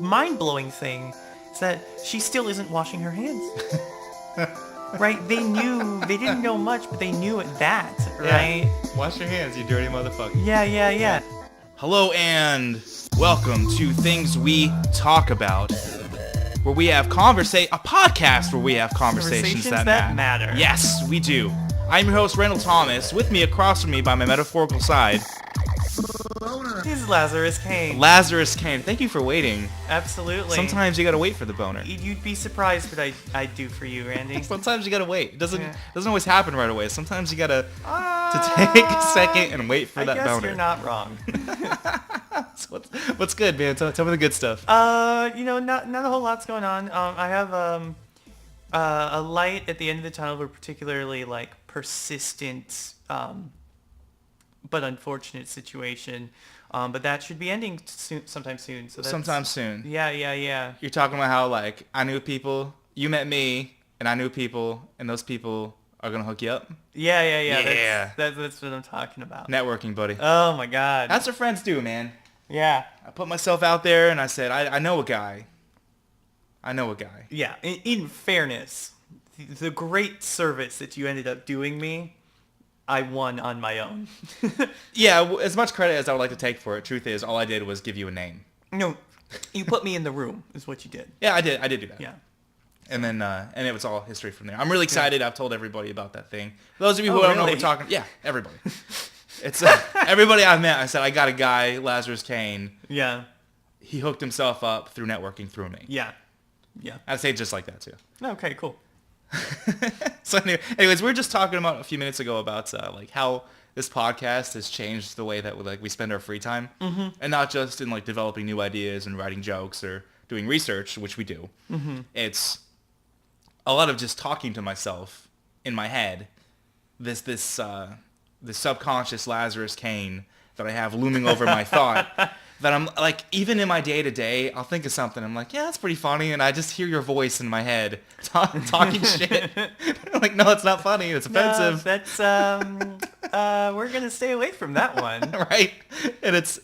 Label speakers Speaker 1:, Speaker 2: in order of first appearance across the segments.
Speaker 1: mind-blowing thing is that she still isn't washing her hands. Right? They didn't know much, but they knew that, right?
Speaker 2: Yeah. Wash your hands, you dirty motherfucker.
Speaker 1: Yeah.
Speaker 2: Hello and welcome to Things We Talk About, where we have a podcast where we have conversations that matter. Yes, we do. I'm your host, Randall Thomas. With me across from me by my metaphorical side,
Speaker 1: This is Lazarus Kane.
Speaker 2: Lazarus Kane. Thank you for waiting.
Speaker 1: Absolutely.
Speaker 2: Sometimes you gotta wait for the boner.
Speaker 1: You'd be surprised what I do for you, Randy.
Speaker 2: Sometimes you gotta wait. It doesn't always happen right away. Sometimes you gotta to take a second and wait for that boner.
Speaker 1: I guess you're not wrong.
Speaker 2: So what's good, man? Tell me the good stuff.
Speaker 1: Not a whole lot's going on. I have a light at the end of the tunnel of a particularly persistent but unfortunate situation. But that should be ending sometime soon.
Speaker 2: Sometime soon.
Speaker 1: Yeah.
Speaker 2: You're talking about how I knew people, you met me, and I knew people, and those people are gonna hook you up.
Speaker 1: Yeah. That's what I'm talking about.
Speaker 2: Networking, buddy.
Speaker 1: Oh my God.
Speaker 2: That's what friends do, man.
Speaker 1: Yeah.
Speaker 2: I put myself out there and I said, I know a guy.
Speaker 1: Yeah. In fairness, the great service that you ended up doing me, I won on my own.
Speaker 2: Yeah, as much credit as I would like to take for it, truth is, all I did was give you a name.
Speaker 1: No, you put me in the room, is what you did.
Speaker 2: Yeah, I did do that.
Speaker 1: Yeah.
Speaker 2: And then, and it was all history from there. I'm really excited. Yeah. I've told everybody about that thing. For those of you who don't know what we're talking, yeah, everybody. It's everybody I met. I said, I got a guy, Lazarus Kane.
Speaker 1: Yeah.
Speaker 2: He hooked himself up through networking through me.
Speaker 1: Yeah.
Speaker 2: I'd say just like that too.
Speaker 1: Okay, cool.
Speaker 2: So anyways, we were just talking about a few minutes ago about how this podcast has changed the way that we spend our free time, and not just in developing new ideas and writing jokes or doing research, which we do. It's a lot of just talking to myself in my head. This subconscious Lazarus Kane that I have looming over my thought. That I'm even in my day-to-day, I'll think of something. I'm like, yeah, that's pretty funny. And I just hear your voice in my head talking shit. I'm no, it's not funny. It's offensive.
Speaker 1: No, that's, we're going to stay away from that one.
Speaker 2: Right? And it's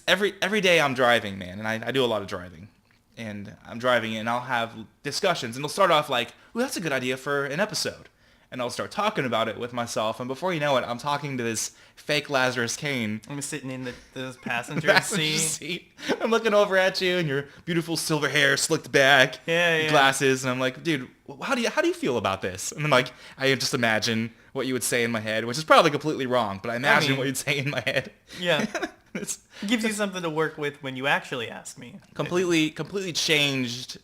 Speaker 2: every day I'm driving, man. And I do a lot of driving. And I'm driving and I'll have discussions. And it'll start off well, that's a good idea for an episode. And I'll start talking about it with myself, and before you know it, I'm talking to this fake Lazarus Kane.
Speaker 1: I'm sitting in the passenger seat.
Speaker 2: I'm looking over at you, and your beautiful silver hair slicked back, glasses, and I'm like, dude, how do you feel about this? And then I just imagine what you would say in my head, which is probably completely wrong, but I imagine what you'd say in my head.
Speaker 1: Yeah. It gives you something to work with when you actually ask me.
Speaker 2: Completely changed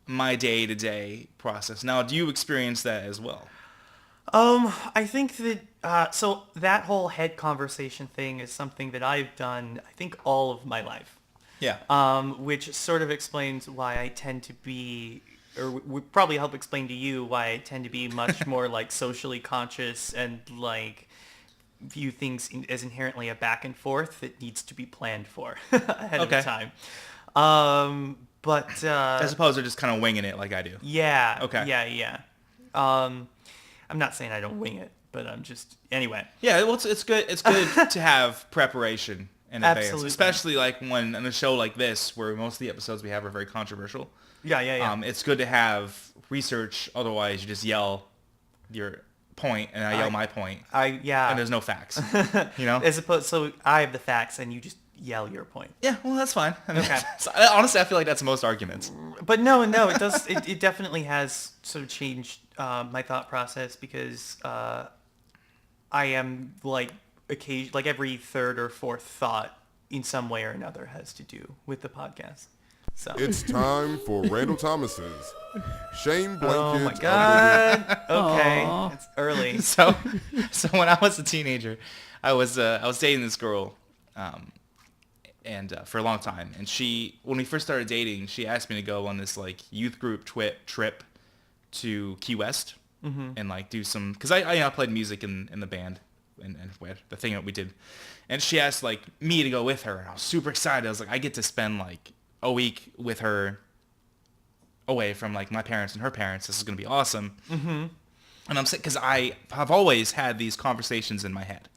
Speaker 2: my day-to-day process. Now, do you experience that as well?
Speaker 1: I think that, so that whole head conversation thing is something that I've done, I think, all of my life.
Speaker 2: Yeah.
Speaker 1: Which sort of explains why I tend to be, or would probably help explain to you why I tend to be much more socially conscious and view things as inherently a back and forth that needs to be planned for ahead of time. But
Speaker 2: as opposed to just kind of winging it like I do.
Speaker 1: Yeah.
Speaker 2: Okay.
Speaker 1: Yeah. I'm not saying I don't wing it, but I'm just anyway.
Speaker 2: Yeah, well, it's good. It's good to have preparation in advance,
Speaker 1: Absolutely.
Speaker 2: especially when in a show like this, where most of the episodes we have are very controversial.
Speaker 1: Yeah.
Speaker 2: It's good to have research. Otherwise, you just yell your point, and I yell my point. And there's no facts.
Speaker 1: As opposed, so I have the facts, and you just yell your point.
Speaker 2: Yeah, well, that's fine.
Speaker 1: Okay.
Speaker 2: Honestly, I feel like that's most arguments.
Speaker 1: But no, it does. It definitely has sort of changed my thought process because I am every third or fourth thought in some way or another has to do with the podcast. So
Speaker 3: it's time for Randall Thomas's Shame Blanket.
Speaker 1: Oh my God! Okay,
Speaker 4: Aww.
Speaker 1: It's early.
Speaker 2: So when I was a teenager, I was dating this girl. And for a long time. And when we first started dating, she asked me to go on this youth group trip to Key West and do some, because I played music in the band and the thing that we did. And she asked me to go with her, and I was super excited. I was I get to spend a week with her away from my parents and her parents. This is gonna be awesome. And I'm sick because I've always had these conversations in my head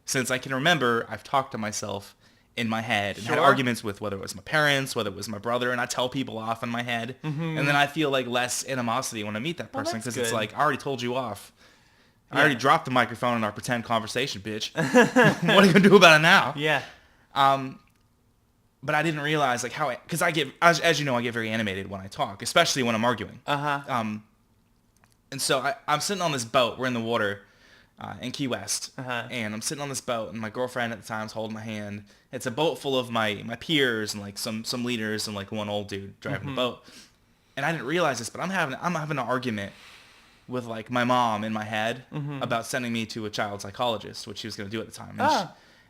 Speaker 2: since I can remember. I've talked to myself in my head and had
Speaker 1: Sure.
Speaker 2: arguments with whether it was my parents, whether it was my brother, and I tell people off in my head. And then I feel like less animosity when I meet that person
Speaker 1: that's
Speaker 2: because it's
Speaker 1: good.
Speaker 2: like, I already told you off. I
Speaker 1: Yeah.
Speaker 2: already dropped the microphone in our pretend conversation, bitch. What are you going to do about it now?
Speaker 1: Yeah.
Speaker 2: But I didn't realize like how, because I get, as you know, I get very animated when I talk, especially when I'm arguing. And so I'm sitting on this boat. We're in the water in Key West. And I'm sitting on this boat, and my girlfriend at the time is holding my hand. It's a boat full of my peers and like some leaders and like one old dude driving the boat. And I didn't realize this, but I'm having an argument with like my mom in my head about sending me to a child psychologist, which she was going to do at the time.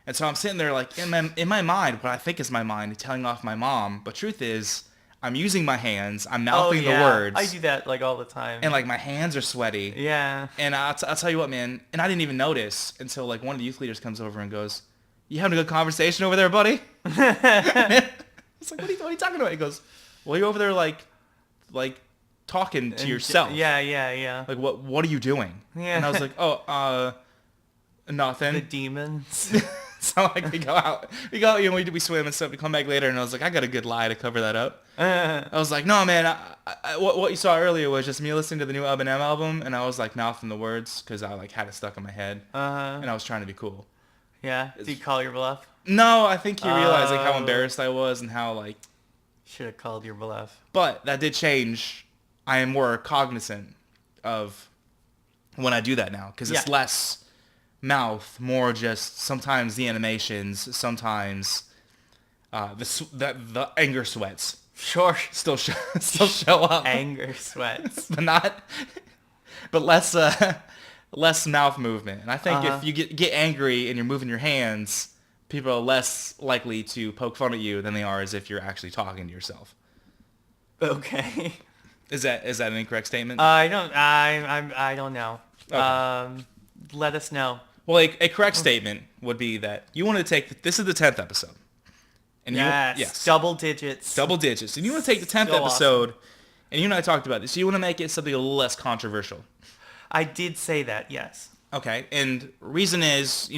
Speaker 2: And so I'm sitting there like in my mind, what I think is my mind, telling off my mom. But truth is, I'm using my hands. I'm mouthing the words.
Speaker 1: I do that like all the time.
Speaker 2: And like my hands are sweaty.
Speaker 1: Yeah.
Speaker 2: And I'll tell you what, man. And I didn't even notice until like one of the youth leaders comes over and goes, "You having a good conversation over there, buddy?" It's like, what are you talking about? He goes, "Well, you're over there like talking to yourself."
Speaker 1: Yeah.
Speaker 2: Like what are you doing?
Speaker 1: Yeah.
Speaker 2: And I was like, nothing.
Speaker 1: The demons.
Speaker 2: So like we go out, we swim and stuff. We come back later, and I was like, I got a good lie to cover that up. I was like, no, man, what you saw earlier was just me listening to the new Eminem album, and I was like mouthing the words because I like had it stuck in my head, and I was trying to be cool.
Speaker 1: Yeah. Did you call your bluff?
Speaker 2: No, I think he realized like how embarrassed I was and how like.
Speaker 1: Should have called your bluff.
Speaker 2: But that did change. I am more cognizant of when I do that now because it's less mouth, more just sometimes the animations, sometimes the anger sweats
Speaker 1: Sure.
Speaker 2: still show up.
Speaker 1: Anger sweats.
Speaker 2: but less mouth movement. And I think if you get angry and you're moving your hands, people are less likely to poke fun at you than they are as if you're actually talking to yourself.
Speaker 1: Okay.
Speaker 2: Is that an incorrect statement?
Speaker 1: I don't know.
Speaker 2: Okay.
Speaker 1: Let us know.
Speaker 2: Well, a correct statement would be that you want to take this is the 10th episode. And
Speaker 1: Yes. Double digits.
Speaker 2: Double digits. And you want to take the 10th
Speaker 1: So
Speaker 2: episode,
Speaker 1: awesome.
Speaker 2: and you and I talked about this. So you want to make it something a little less controversial.
Speaker 1: I did say that, yes.
Speaker 2: Okay. And reason is,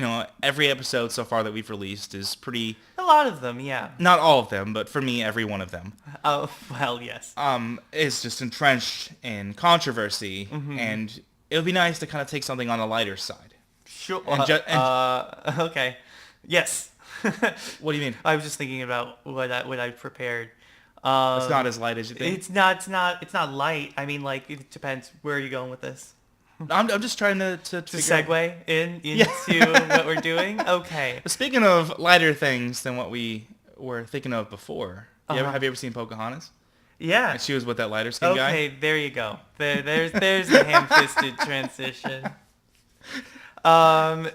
Speaker 2: every episode so far that we've released is pretty...
Speaker 1: A lot of them, yeah.
Speaker 2: Not all of them, but for me, every one of them.
Speaker 1: Oh, well, yes.
Speaker 2: Is just entrenched in controversy, and it would be nice to kind of take something on the lighter side.
Speaker 1: Sure. Okay. Yes.
Speaker 2: What do you mean?
Speaker 1: I was just thinking about what I prepared.
Speaker 2: It's not as light as you think.
Speaker 1: It's not light. I mean, like, it depends. Where are you going with this?
Speaker 2: I'm just trying to
Speaker 1: To
Speaker 2: figure out-
Speaker 1: segue into what we're doing? Okay.
Speaker 2: Speaking of lighter things than what we were thinking of before, have you ever seen Pocahontas?
Speaker 1: Yeah.
Speaker 2: And she was with that lighter skin guy?
Speaker 1: Okay, there you go. There's the ham-fisted transition.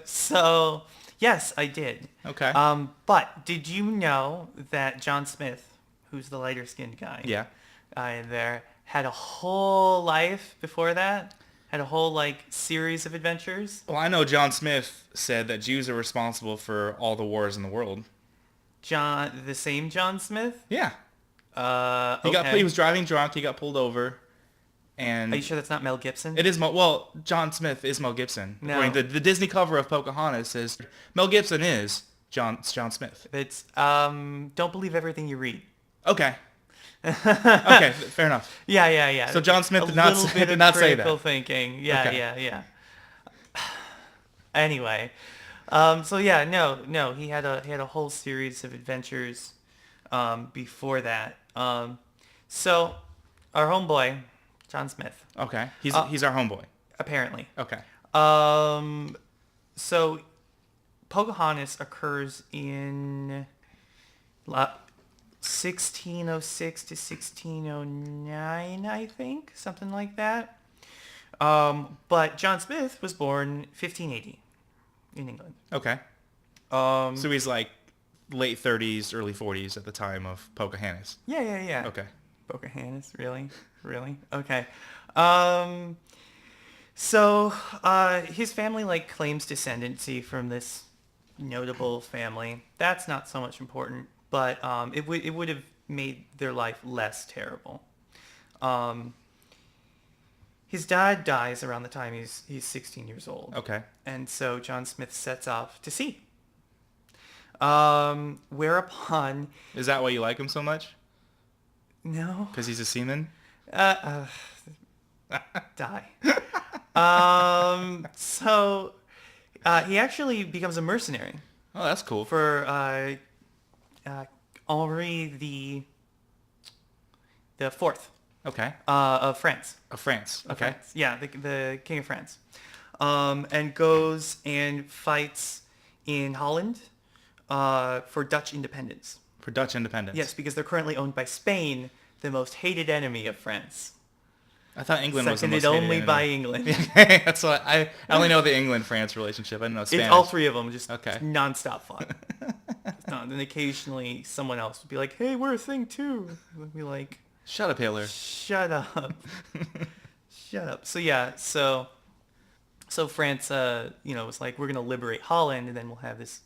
Speaker 1: So, yes, I did.
Speaker 2: Okay.
Speaker 1: But did you know that John Smith, who's the lighter-skinned guy,
Speaker 2: Yeah.
Speaker 1: there, had a whole life before that? Had a whole, series of adventures?
Speaker 2: Well, I know John Smith said that Jews are responsible for all the wars in the world.
Speaker 1: The same John Smith?
Speaker 2: Yeah.
Speaker 1: Okay.
Speaker 2: He was driving drunk. He got pulled over. And
Speaker 1: Are you sure that's not Mel Gibson?
Speaker 2: it is John Smith is Mel Gibson.
Speaker 1: No.
Speaker 2: According to the Disney cover of Pocahontas says Mel Gibson is John Smith.
Speaker 1: It's, don't believe everything you read.
Speaker 2: Okay. Okay, fair enough.
Speaker 1: Yeah.
Speaker 2: So John Smith
Speaker 1: A
Speaker 2: did not
Speaker 1: little
Speaker 2: say,
Speaker 1: bit
Speaker 2: did
Speaker 1: of
Speaker 2: not say
Speaker 1: critical
Speaker 2: that.
Speaker 1: thinking.
Speaker 2: Okay.
Speaker 1: Yeah. Anyway, so yeah, no, he had a whole series of adventures before that. So our homeboy, John Smith,
Speaker 2: Okay. He's our homeboy.
Speaker 1: apparently.
Speaker 2: Okay.
Speaker 1: So Pocahontas occurs in 1606 to 1609, I think, something like that. But John Smith was born 1580 in England.
Speaker 2: Okay. So he's like late 30s, early 40s at the time of Pocahontas.
Speaker 1: Yeah.
Speaker 2: Okay.
Speaker 1: Pocahontas, really? Okay. So his family claims descendancy from this notable family. That's not so much important, but it would have made their life less terrible. His dad dies around the time he's 16 years old.
Speaker 2: Okay.
Speaker 1: And so John Smith sets off to sea. Whereupon,
Speaker 2: Is that why you like him so much?
Speaker 1: no,
Speaker 2: Because he's a seaman?
Speaker 1: die. So he actually becomes a mercenary
Speaker 2: Oh, that's cool.
Speaker 1: for Henri the Fourth
Speaker 2: Okay.
Speaker 1: of France.
Speaker 2: Of France.
Speaker 1: Of
Speaker 2: Okay.
Speaker 1: France. Yeah, the King of France, and goes and fights in Holland for Dutch independence.
Speaker 2: For Dutch independence.
Speaker 1: Yes, because they're currently owned by Spain, the most hated enemy of France.
Speaker 2: I thought England was the most
Speaker 1: Seconded
Speaker 2: hated
Speaker 1: only
Speaker 2: enemy.
Speaker 1: by England.
Speaker 2: That's what I only know the England-France relationship. I don't know Spanish.
Speaker 1: It's all three of them, just
Speaker 2: Okay.
Speaker 1: nonstop fun. And occasionally someone else would be like, "Hey, we're a thing too." We'd be like,
Speaker 2: Shut up, Hitler.
Speaker 1: "Shut up, shut up." So yeah, so France, was like, we're gonna liberate Holland, and then we'll have this.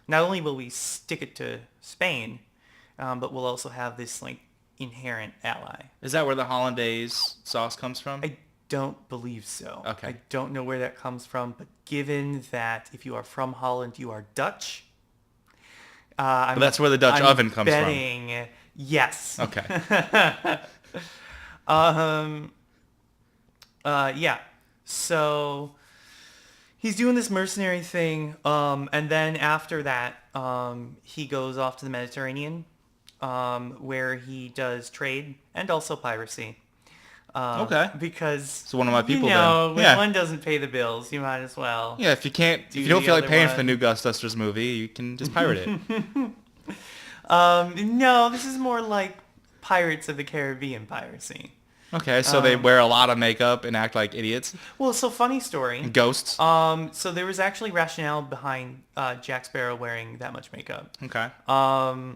Speaker 1: Not only will we stick it to Spain, but we'll also have this like inherent ally.
Speaker 2: Is that where the hollandaise sauce comes from?
Speaker 1: I don't believe so.
Speaker 2: Okay.
Speaker 1: I don't know where that comes from, but given that if you are from Holland, you are Dutch.
Speaker 2: But that's where the Dutch
Speaker 1: I'm
Speaker 2: oven comes
Speaker 1: betting, yes.
Speaker 2: from. Okay.
Speaker 1: Yeah. So he's doing this mercenary thing, and then after that, he goes off to the Mediterranean, where he does trade and also piracy.
Speaker 2: Okay.
Speaker 1: Because
Speaker 2: So one of my people
Speaker 1: when
Speaker 2: then. Yeah.
Speaker 1: one doesn't pay the bills, you might as well.
Speaker 2: Yeah, if you
Speaker 1: Do
Speaker 2: don't
Speaker 1: the
Speaker 2: feel like
Speaker 1: other
Speaker 2: paying for the
Speaker 1: one.
Speaker 2: new Ghostbusters movie, you can just pirate it.
Speaker 1: No, this is more like Pirates of the Caribbean piracy.
Speaker 2: Okay, so they wear a lot of makeup and act like idiots.
Speaker 1: Well, so funny story.
Speaker 2: Ghosts.
Speaker 1: So there was actually rationale behind Jack Sparrow wearing that much makeup.
Speaker 2: Okay.
Speaker 1: I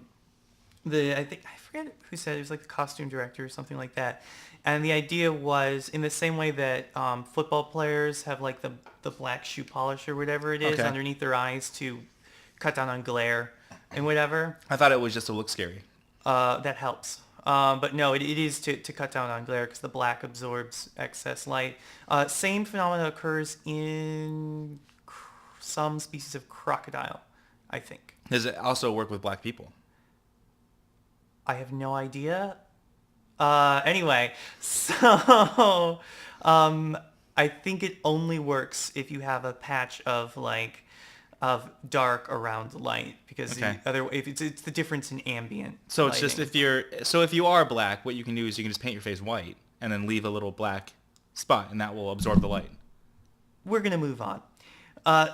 Speaker 1: forget who said it was like the costume director or something like that. And the idea was in the same way that football players have like the black shoe polish or whatever it is
Speaker 2: Okay.
Speaker 1: underneath their eyes to cut down on glare and whatever.
Speaker 2: I thought it was just to look scary.
Speaker 1: That helps. But no, it is to cut down on glare because the black absorbs excess light. Same phenomena occurs in some species of crocodile, I think.
Speaker 2: Does it also work with black people?
Speaker 1: I have no idea. Anyway, so I think it only works if you have a patch of dark around light because
Speaker 2: Okay.
Speaker 1: it's the difference in ambient.
Speaker 2: So it's just
Speaker 1: lighting.
Speaker 2: if you are black, what you can do is you can just paint your face white and then leave a little black spot, and that will absorb the light.
Speaker 1: We're gonna move on.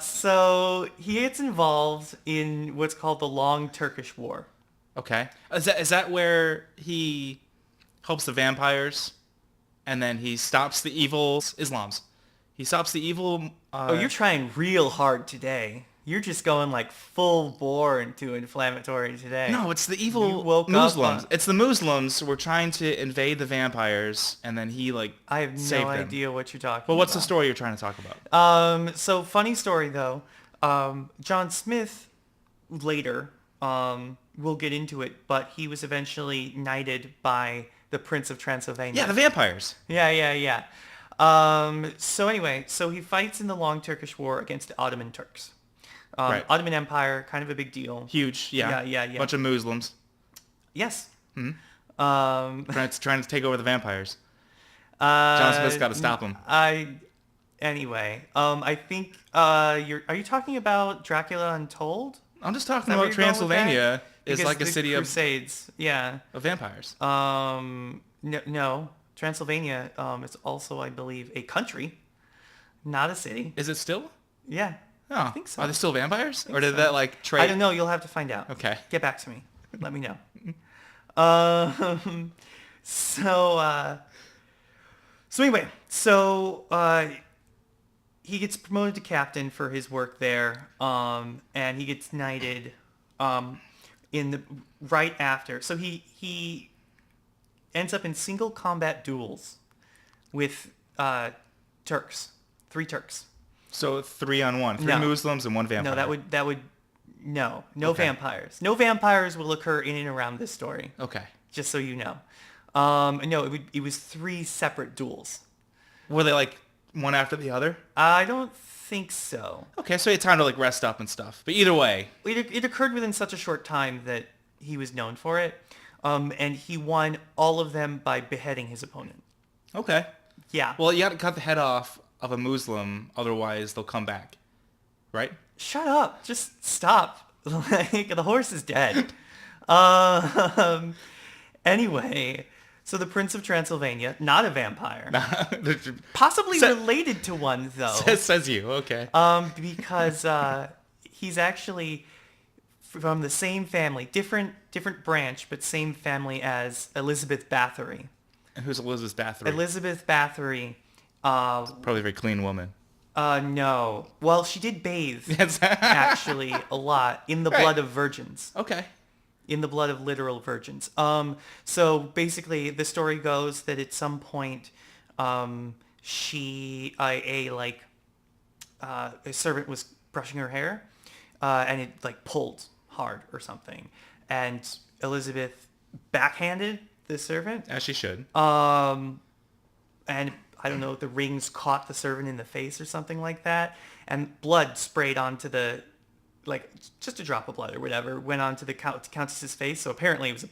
Speaker 1: So he gets involved in what's called the Long Turkish War.
Speaker 2: Okay. Is that where he helps the vampires, and then he stops the evil Islams? He stops the evil.
Speaker 1: You're trying real hard today. You're just going like full bore into inflammatory today.
Speaker 2: No, it's the
Speaker 1: You
Speaker 2: evil
Speaker 1: woke up
Speaker 2: Muslims.
Speaker 1: on-
Speaker 2: It's the Muslims who were trying to invade the vampires, and then he
Speaker 1: I have
Speaker 2: saved
Speaker 1: no
Speaker 2: them.
Speaker 1: idea what you're talking about.
Speaker 2: But what's the story you're trying to talk about?
Speaker 1: So funny story though. John Smith later, we'll get into it, but he was eventually knighted by the Prince of Transylvania.
Speaker 2: Yeah, the vampires.
Speaker 1: Yeah. So anyway, so he fights in the Long Turkish War against the Ottoman Turks.
Speaker 2: Right.
Speaker 1: Ottoman Empire, kind of a big deal.
Speaker 2: Huge. Yeah.
Speaker 1: Yeah.
Speaker 2: Bunch of Muslims
Speaker 1: Yes.
Speaker 2: trying to take over the vampires.
Speaker 1: John
Speaker 2: John Smith's got to stop them.
Speaker 1: Anyway, I think are you talking about Dracula Untold?
Speaker 2: I'm just talking
Speaker 1: Is that where
Speaker 2: about
Speaker 1: you're going with that?
Speaker 2: Transylvania is
Speaker 1: Because
Speaker 2: like a
Speaker 1: the
Speaker 2: city
Speaker 1: Crusades. Yeah.
Speaker 2: of vampires.
Speaker 1: No. Transylvania is also, I believe, a country, not a city.
Speaker 2: Is it still?
Speaker 1: Yeah.
Speaker 2: Oh,
Speaker 1: I think so.
Speaker 2: Are they still vampires? Or did
Speaker 1: so.
Speaker 2: that like trade?
Speaker 1: I don't know. You'll have to find out.
Speaker 2: Okay.
Speaker 1: Get back to me. Let me know. So anyway, he gets promoted to captain for his work there, and he gets knighted right after. So he ends up in single combat duels with Turks, 3 Turks.
Speaker 2: So 3-on-1, 3
Speaker 1: No.
Speaker 2: Muslims and 1 vampire.
Speaker 1: No, no
Speaker 2: Okay.
Speaker 1: vampires. No vampires will occur in and around this story.
Speaker 2: Okay.
Speaker 1: Just so you know. No, it was 3 separate duels.
Speaker 2: Were they like one after the other?
Speaker 1: I don't think so.
Speaker 2: Okay, so he had time to like rest up and stuff. But either way,
Speaker 1: It occurred within such a short time that he was known for it. And he won all of them by beheading his opponent.
Speaker 2: okay.
Speaker 1: Yeah.
Speaker 2: Well, you got to cut the head off of a Muslim, otherwise they'll come back, right?
Speaker 1: Shut up. Just stop. Like, the horse is dead. Um, anyway, so the Prince of Transylvania, not a vampire. Possibly related to one, though.
Speaker 2: Says you. Okay.
Speaker 1: Because he's actually from the same family, different branch, but same family as Elizabeth Bathory.
Speaker 2: And who's Elizabeth Bathory?
Speaker 1: Elizabeth Bathory.
Speaker 2: Probably a very clean woman.
Speaker 1: No. Well, she did bathe,
Speaker 2: Yes.
Speaker 1: actually, a lot in the
Speaker 2: Right.
Speaker 1: blood of virgins.
Speaker 2: Okay.
Speaker 1: In the blood of literal virgins. So basically, the story goes that at some point, a servant was brushing her hair, and it like pulled hard or something, and Elizabeth backhanded the servant.
Speaker 2: As she should.
Speaker 1: And I don't know, the rings caught the servant in the face or something like that, and blood sprayed onto the, like, just a drop of blood or whatever, went onto the Countess's face. So apparently it was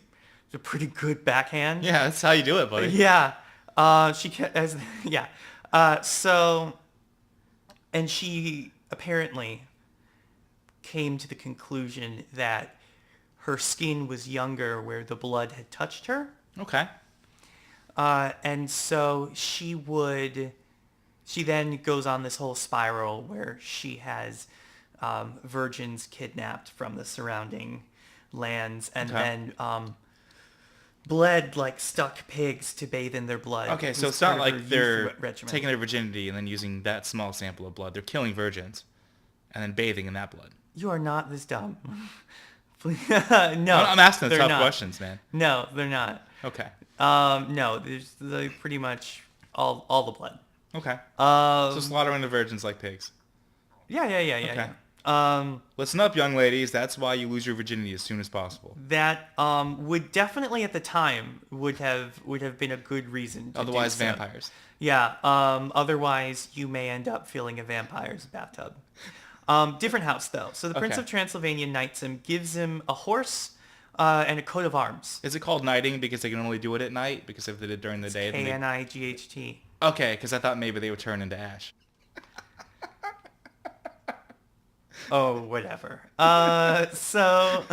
Speaker 1: a pretty good backhand.
Speaker 2: Yeah, that's how you do it, buddy.
Speaker 1: Yeah. Yeah. And she apparently came to the conclusion that her skin was younger where the blood had touched her.
Speaker 2: Okay.
Speaker 1: And so she then goes on this whole spiral where she has virgins kidnapped from the surrounding lands and then bled like stuck pigs to bathe in their blood.
Speaker 2: Okay,
Speaker 1: It
Speaker 2: so
Speaker 1: was
Speaker 2: it's not
Speaker 1: part of her
Speaker 2: like they're
Speaker 1: youth regimen.
Speaker 2: taking their virginity and then using that small sample of blood. They're killing virgins and then bathing in that blood.
Speaker 1: You are not this dumb. No,
Speaker 2: I'm asking the
Speaker 1: they're
Speaker 2: tough
Speaker 1: not.
Speaker 2: questions, man.
Speaker 1: No, they're not.
Speaker 2: Okay.
Speaker 1: No, there's pretty much all the blood.
Speaker 2: Okay. So slaughtering the virgins like pigs.
Speaker 1: Yeah.
Speaker 2: Okay. Listen up, young ladies. That's why you lose your virginity as soon as possible.
Speaker 1: That would definitely at the time would have been a good reason to
Speaker 2: Otherwise,
Speaker 1: do so.
Speaker 2: vampires.
Speaker 1: Yeah. Otherwise, you may end up filling a vampire's bathtub. Different house though. So the Prince
Speaker 2: Okay.
Speaker 1: of Transylvania knights him, gives him a horse and a coat of arms.
Speaker 2: Is it called knighting because they can only do it at night? Because if they did it during the day, then they...
Speaker 1: Knight.
Speaker 2: Okay, because I thought maybe they would turn into ash.
Speaker 1: Oh, whatever. So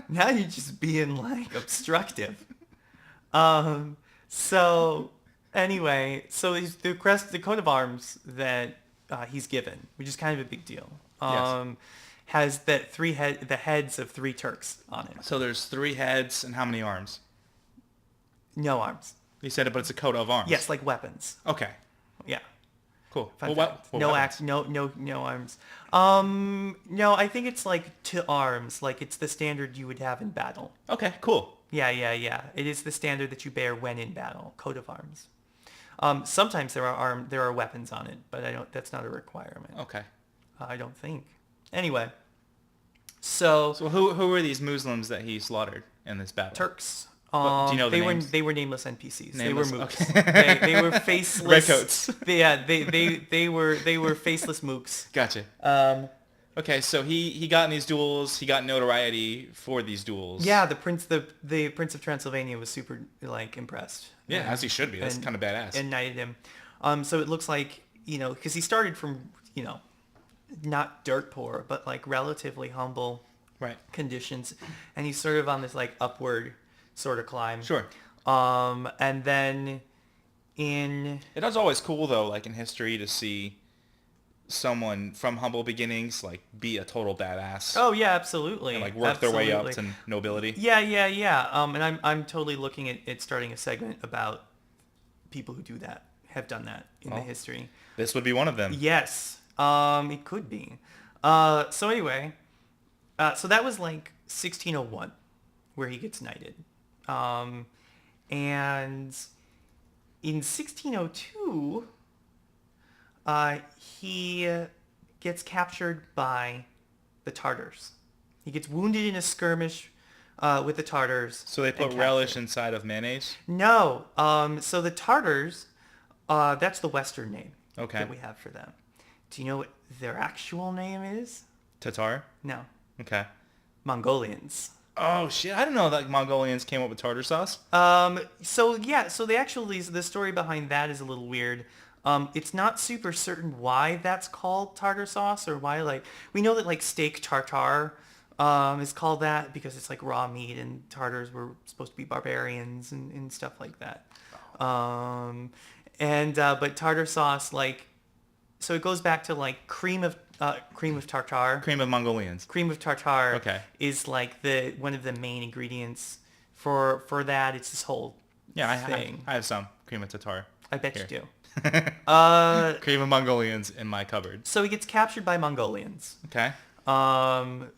Speaker 1: now you're just being like obstructive. So anyway, so he's the coat of arms that he's given, which is kind of a big deal.
Speaker 2: Yes.
Speaker 1: Has that the heads of 3 Turks on it.
Speaker 2: So there's 3 heads and how many arms?
Speaker 1: No arms.
Speaker 2: You said it, but it's a coat of arms.
Speaker 1: Yes, like weapons.
Speaker 2: Okay.
Speaker 1: Yeah.
Speaker 2: Cool.
Speaker 1: Fun
Speaker 2: Well,
Speaker 1: fact.
Speaker 2: well,
Speaker 1: no
Speaker 2: weapons.
Speaker 1: no arms. No, I think it's like to arms. Like it's the standard you would have in battle.
Speaker 2: Okay, cool.
Speaker 1: Yeah. It is the standard that you bear when in battle. Coat of arms. Sometimes there are weapons on it, but that's not a requirement.
Speaker 2: Okay.
Speaker 1: I don't think. Anyway. So
Speaker 2: So who were these Muslims that he slaughtered in this battle?
Speaker 1: Turks.
Speaker 2: What- do you know the
Speaker 1: they
Speaker 2: names?
Speaker 1: were nameless NPCs.
Speaker 2: Nameless,
Speaker 1: They were mooks.
Speaker 2: okay.
Speaker 1: They were faceless.
Speaker 2: Redcoats.
Speaker 1: They were faceless mooks.
Speaker 2: Gotcha. Okay, so he got in these duels. He got notoriety for these duels.
Speaker 1: Yeah, the Prince of Transylvania was super like impressed.
Speaker 2: Yeah, as he should be. That's
Speaker 1: and-
Speaker 2: kind of badass.
Speaker 1: And knighted him. So it looks like, because he started from, not dirt poor, but like relatively humble
Speaker 2: Right.
Speaker 1: conditions, and he's sort of on this like upward sort of climb.
Speaker 2: Sure.
Speaker 1: And then in
Speaker 2: It is always cool though, like in history, to see someone from humble beginnings like be a total badass
Speaker 1: oh yeah, absolutely,
Speaker 2: and like work their way up
Speaker 1: Absolutely.
Speaker 2: to nobility.
Speaker 1: Yeah. And I'm totally looking at starting a segment about people who do that, have done that in the history.
Speaker 2: This would be one of them.
Speaker 1: Yes. It could be. So anyway, so that was like 1601 where he gets knighted. And in 1602, he gets captured by the Tartars. He gets wounded in a skirmish with the Tartars.
Speaker 2: So they put
Speaker 1: and
Speaker 2: relish
Speaker 1: captured.
Speaker 2: inside of mayonnaise?
Speaker 1: No. So the Tartars That's the Western name
Speaker 2: Okay.
Speaker 1: that we have for them. Do you know what their actual name is?
Speaker 2: Tatar?
Speaker 1: No.
Speaker 2: Okay.
Speaker 1: Mongolians.
Speaker 2: Oh, shit. I didn't know that Mongolians came up with tartar sauce.
Speaker 1: So the story behind that is a little weird. It's not super certain why that's called tartar sauce or why, like, we know that, like, steak tartare, is called that because it's like raw meat and Tartars were supposed to be barbarians and stuff like that. But tartar sauce, like, so it goes back to like cream of tartare.
Speaker 2: Cream of Mongolians.
Speaker 1: Cream of tartare
Speaker 2: Okay.
Speaker 1: is like one of the main ingredients for that. It's this whole thing.
Speaker 2: I have some cream of Tatar.
Speaker 1: I bet
Speaker 2: Here.
Speaker 1: you do.
Speaker 2: Cream of Mongolians in my cupboard.
Speaker 1: So he gets captured by Mongolians,
Speaker 2: Okay.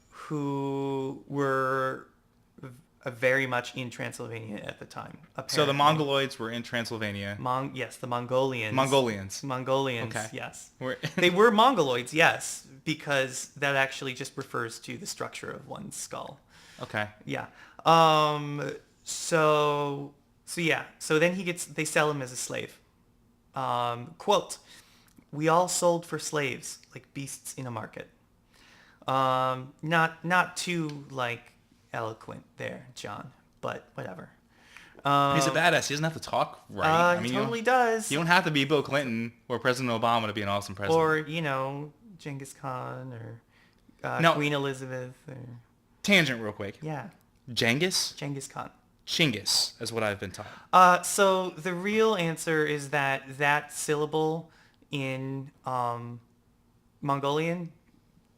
Speaker 1: who were very much in Transylvania at the time. Apparently.
Speaker 2: So the Mongoloids were in Transylvania.
Speaker 1: Yes, the Mongolians.
Speaker 2: Mongolians.
Speaker 1: Okay. Yes.
Speaker 2: We're-
Speaker 1: They were Mongoloids, yes, because that actually just refers to the structure of one's skull.
Speaker 2: Okay.
Speaker 1: Yeah. So then they sell him as a slave. Quote, "We all sold for slaves, like beasts in a market." Not too, like, eloquent there, John, but whatever.
Speaker 2: He's a badass. He doesn't have to talk right.
Speaker 1: He totally does.
Speaker 2: You don't have to be Bill Clinton or President Obama to be an awesome president.
Speaker 1: Or, Genghis Khan or
Speaker 2: No.
Speaker 1: Queen Elizabeth or...
Speaker 2: Tangent real quick.
Speaker 1: Yeah,
Speaker 2: Genghis?
Speaker 1: Genghis Khan.
Speaker 2: Chinggis is what I've been taught.
Speaker 1: So the real answer is that syllable in Mongolian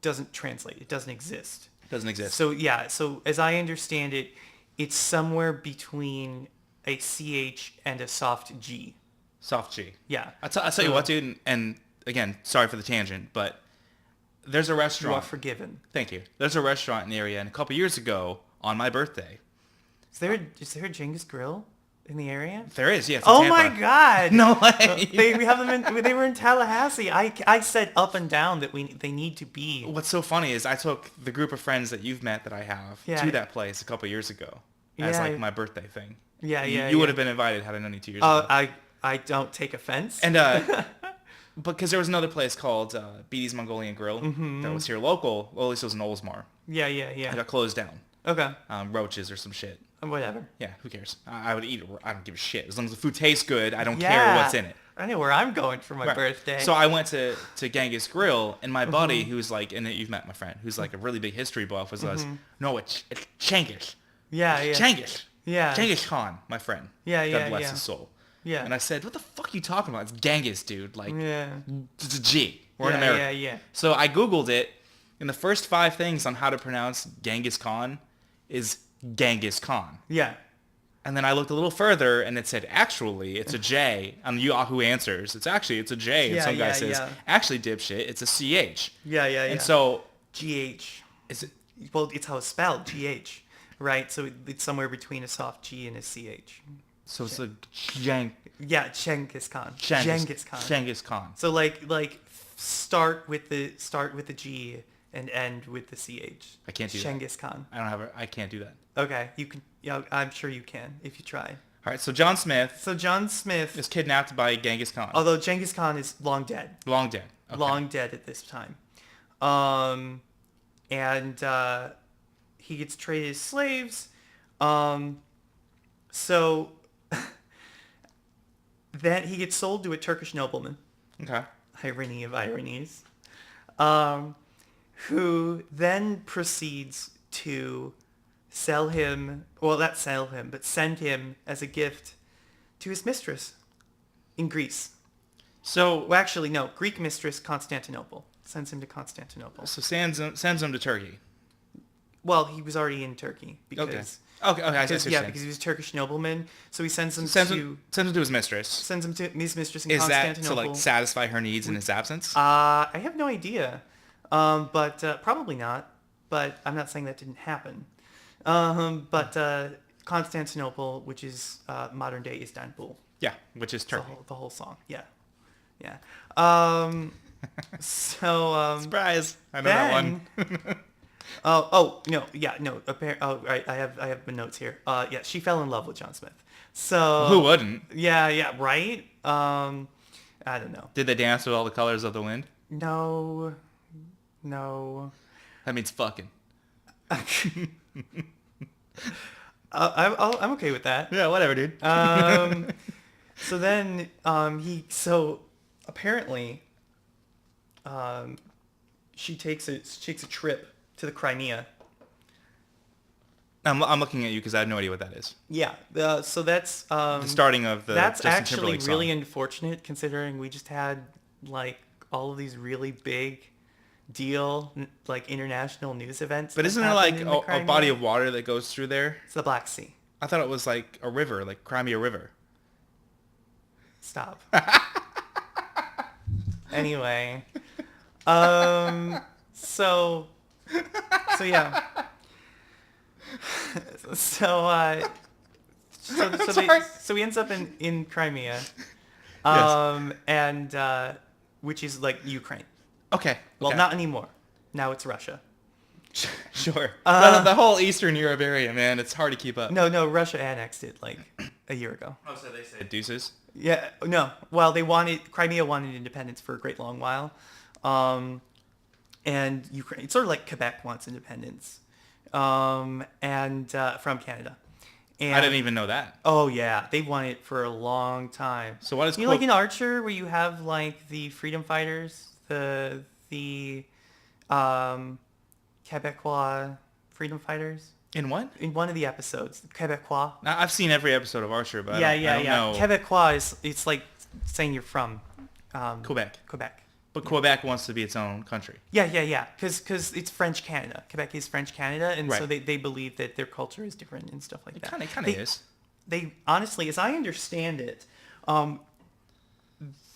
Speaker 1: doesn't translate. It doesn't exist.
Speaker 2: Doesn't exist.
Speaker 1: So as I understand it, it's somewhere between a CH and a soft G.
Speaker 2: Soft G.
Speaker 1: Yeah.
Speaker 2: I'll tell you what, dude, and again, sorry for the tangent, but there's a
Speaker 1: You
Speaker 2: restaurant.
Speaker 1: are forgiven.
Speaker 2: Thank you. There's a restaurant in the area, and a couple years ago, on my birthday.
Speaker 1: Is there a Genghis Grill in the area?
Speaker 2: There is, yeah. It's in
Speaker 1: Oh
Speaker 2: Tampa.
Speaker 1: my God!
Speaker 2: No way.
Speaker 1: We have them. They were in Tallahassee. I said up and down that they need to be.
Speaker 2: What's so funny is I took the group of friends that you've met that I have
Speaker 1: Yeah.
Speaker 2: to that place a couple years ago as
Speaker 1: Yeah.
Speaker 2: like my birthday thing.
Speaker 1: Yeah,
Speaker 2: You
Speaker 1: yeah.
Speaker 2: would have been invited had I known you 2 years ago.
Speaker 1: I don't take offense.
Speaker 2: And because there was another place called Beatty's Mongolian Grill that was here local. Well, at least it was in Oldsmar.
Speaker 1: yeah.
Speaker 2: It got closed down.
Speaker 1: Okay.
Speaker 2: Roaches or some shit.
Speaker 1: Whatever.
Speaker 2: Yeah, who cares? I would eat it. I don't give a shit. As long as the food tastes good, I don't care
Speaker 1: Yeah.
Speaker 2: what's in it.
Speaker 1: I know where I'm going for my
Speaker 2: Right.
Speaker 1: birthday.
Speaker 2: So I went to Genghis Grill, and my buddy, who's like, and you've met my friend, who's like a really big history buff, was no, it's Genghis.
Speaker 1: yeah.
Speaker 2: Genghis.
Speaker 1: Yeah.
Speaker 2: Genghis Khan, my friend.
Speaker 1: Yeah,
Speaker 2: God
Speaker 1: yeah,
Speaker 2: bless
Speaker 1: yeah.
Speaker 2: his soul.
Speaker 1: Yeah.
Speaker 2: And I said, what the fuck are you talking about? It's Genghis, dude. Like,
Speaker 1: Yeah.
Speaker 2: it's a G. We're in
Speaker 1: Yeah,
Speaker 2: America.
Speaker 1: yeah.
Speaker 2: So I Googled it, and the first 5 things on how to pronounce Genghis Khan is Genghis Khan.
Speaker 1: Yeah.
Speaker 2: And then I looked a little further, and it said, actually, it's a J. On Yahoo Answers, it's a J. And
Speaker 1: Yeah,
Speaker 2: some guy
Speaker 1: yeah,
Speaker 2: says,
Speaker 1: yeah.
Speaker 2: actually, dipshit, it's a CH.
Speaker 1: Yeah.
Speaker 2: And so,
Speaker 1: GH.
Speaker 2: is it?
Speaker 1: Well, it's how it's spelled. GH. Right. So it's somewhere between a soft G and a CH.
Speaker 2: So it's a Genghis
Speaker 1: Yeah. Genghis Khan.
Speaker 2: Khan. Genghis Khan.
Speaker 1: So like start with the G and end with the CH.
Speaker 2: I can't do that.
Speaker 1: Genghis Khan.
Speaker 2: I can't do that.
Speaker 1: Okay, you can. Yeah, I'm sure you can if you try.
Speaker 2: All right, so John Smith
Speaker 1: So John Smith,
Speaker 2: is kidnapped by Genghis Khan.
Speaker 1: although Genghis Khan is long dead,
Speaker 2: Long dead. Okay.
Speaker 1: long dead at this time, and he gets traded as slaves. So then he gets sold to a Turkish nobleman.
Speaker 2: Okay.
Speaker 1: Irony of ironies. Who then proceeds to sell him, well, not sell him, but send him as a gift to his mistress in Greece.
Speaker 2: So,
Speaker 1: Well, actually, no, Greek mistress, Constantinople. Sends him to Constantinople.
Speaker 2: sends him to Turkey.
Speaker 1: Well, he was already in Turkey because...
Speaker 2: Okay, I see what you're saying.
Speaker 1: because he was a Turkish nobleman, so he sends him
Speaker 2: Sends
Speaker 1: to
Speaker 2: him to his mistress.
Speaker 1: sends him to his mistress in
Speaker 2: Is that
Speaker 1: Constantinople.
Speaker 2: to like satisfy her needs in his absence?
Speaker 1: I have no idea, but probably not. But I'm not saying that didn't happen. But Constantinople, which is modern day Istanbul,
Speaker 2: Yeah, which is Turkey.
Speaker 1: the whole song, yeah. So
Speaker 2: Surprise! I know that one.
Speaker 1: Right. I have my notes here. Yeah, she fell in love with John Smith. So
Speaker 2: Who wouldn't?
Speaker 1: Yeah, right. I don't know.
Speaker 2: Did they dance with all the colors of the wind?
Speaker 1: No.
Speaker 2: That means fucking.
Speaker 1: I'm okay with that.
Speaker 2: Yeah, whatever, dude.
Speaker 1: So then apparently she takes a trip to the Crimea.
Speaker 2: I'm looking at you because I have no idea what that is.
Speaker 1: Yeah. So that's
Speaker 2: The starting of the
Speaker 1: that's
Speaker 2: Justin
Speaker 1: actually
Speaker 2: Timberlake
Speaker 1: really
Speaker 2: song.
Speaker 1: unfortunate considering we just had like all of these really big deal like international news events.
Speaker 2: But
Speaker 1: that
Speaker 2: isn't there
Speaker 1: happened
Speaker 2: like
Speaker 1: in the
Speaker 2: a
Speaker 1: Crimea.
Speaker 2: body of water that goes through there?
Speaker 1: It's the Black Sea.
Speaker 2: I thought it was like a river, like Crimea River.
Speaker 1: Stop. Anyway, so yeah. So he ends up in Crimea, and which is like Ukraine.
Speaker 2: Okay.
Speaker 1: Well,
Speaker 2: okay.
Speaker 1: not anymore. Now it's Russia.
Speaker 2: Sure. The whole Eastern Europe area, man, it's hard to keep up.
Speaker 1: No, Russia annexed it like a year ago.
Speaker 2: Oh, so they said deuces?
Speaker 1: Yeah, no. Well, Crimea wanted independence for a great long while, and Ukraine. It's sort of like Quebec wants independence, from Canada. And,
Speaker 2: I didn't even know that.
Speaker 1: Oh yeah, they wanted it for a long time.
Speaker 2: So what is
Speaker 1: like in Archer where you have like the freedom fighters, the Quebecois freedom fighters.
Speaker 2: In what?
Speaker 1: In one of the episodes, Quebecois.
Speaker 2: Now, I've seen every episode of Archer, but I don't know.
Speaker 1: Quebecois it's like saying you're from
Speaker 2: Quebec.
Speaker 1: Quebec.
Speaker 2: But Quebec wants to be its own country.
Speaker 1: Yeah. Because it's French Canada. Quebec is French Canada, and so
Speaker 2: Right.
Speaker 1: they believe that their culture is different and stuff like that.
Speaker 2: Kind of is.
Speaker 1: They honestly, as I understand it,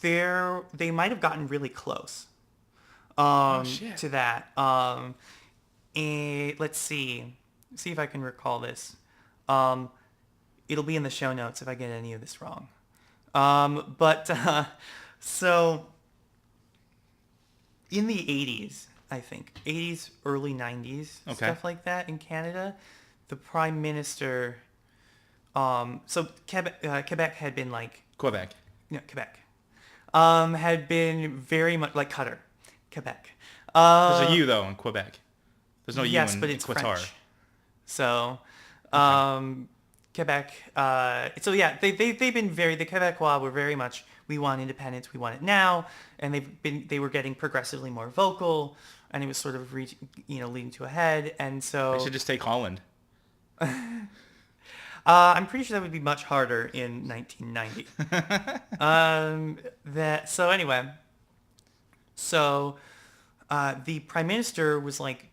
Speaker 1: they might have gotten really close
Speaker 2: shit.
Speaker 1: to that. And let's see if I can recall this. It'll be in the show notes if I get any of this wrong. So in the 80s, I think 80s, early 90s, stuff like that in Canada, the prime minister. So Quebec had been like
Speaker 2: Quebec.
Speaker 1: Quebec. Had been very much like Qatar, Quebec.
Speaker 2: There's a U though in Quebec. There's no U
Speaker 1: yes,
Speaker 2: in
Speaker 1: but it's
Speaker 2: Qatar.
Speaker 1: French. So, Quebec. So yeah, they've been the Quebecois were very much, we want independence, we want it now, and they were getting progressively more vocal, and it was sort of leading to a head, and so
Speaker 2: They should just take Holland.
Speaker 1: I'm pretty sure that would be much harder in 1990. The prime minister was like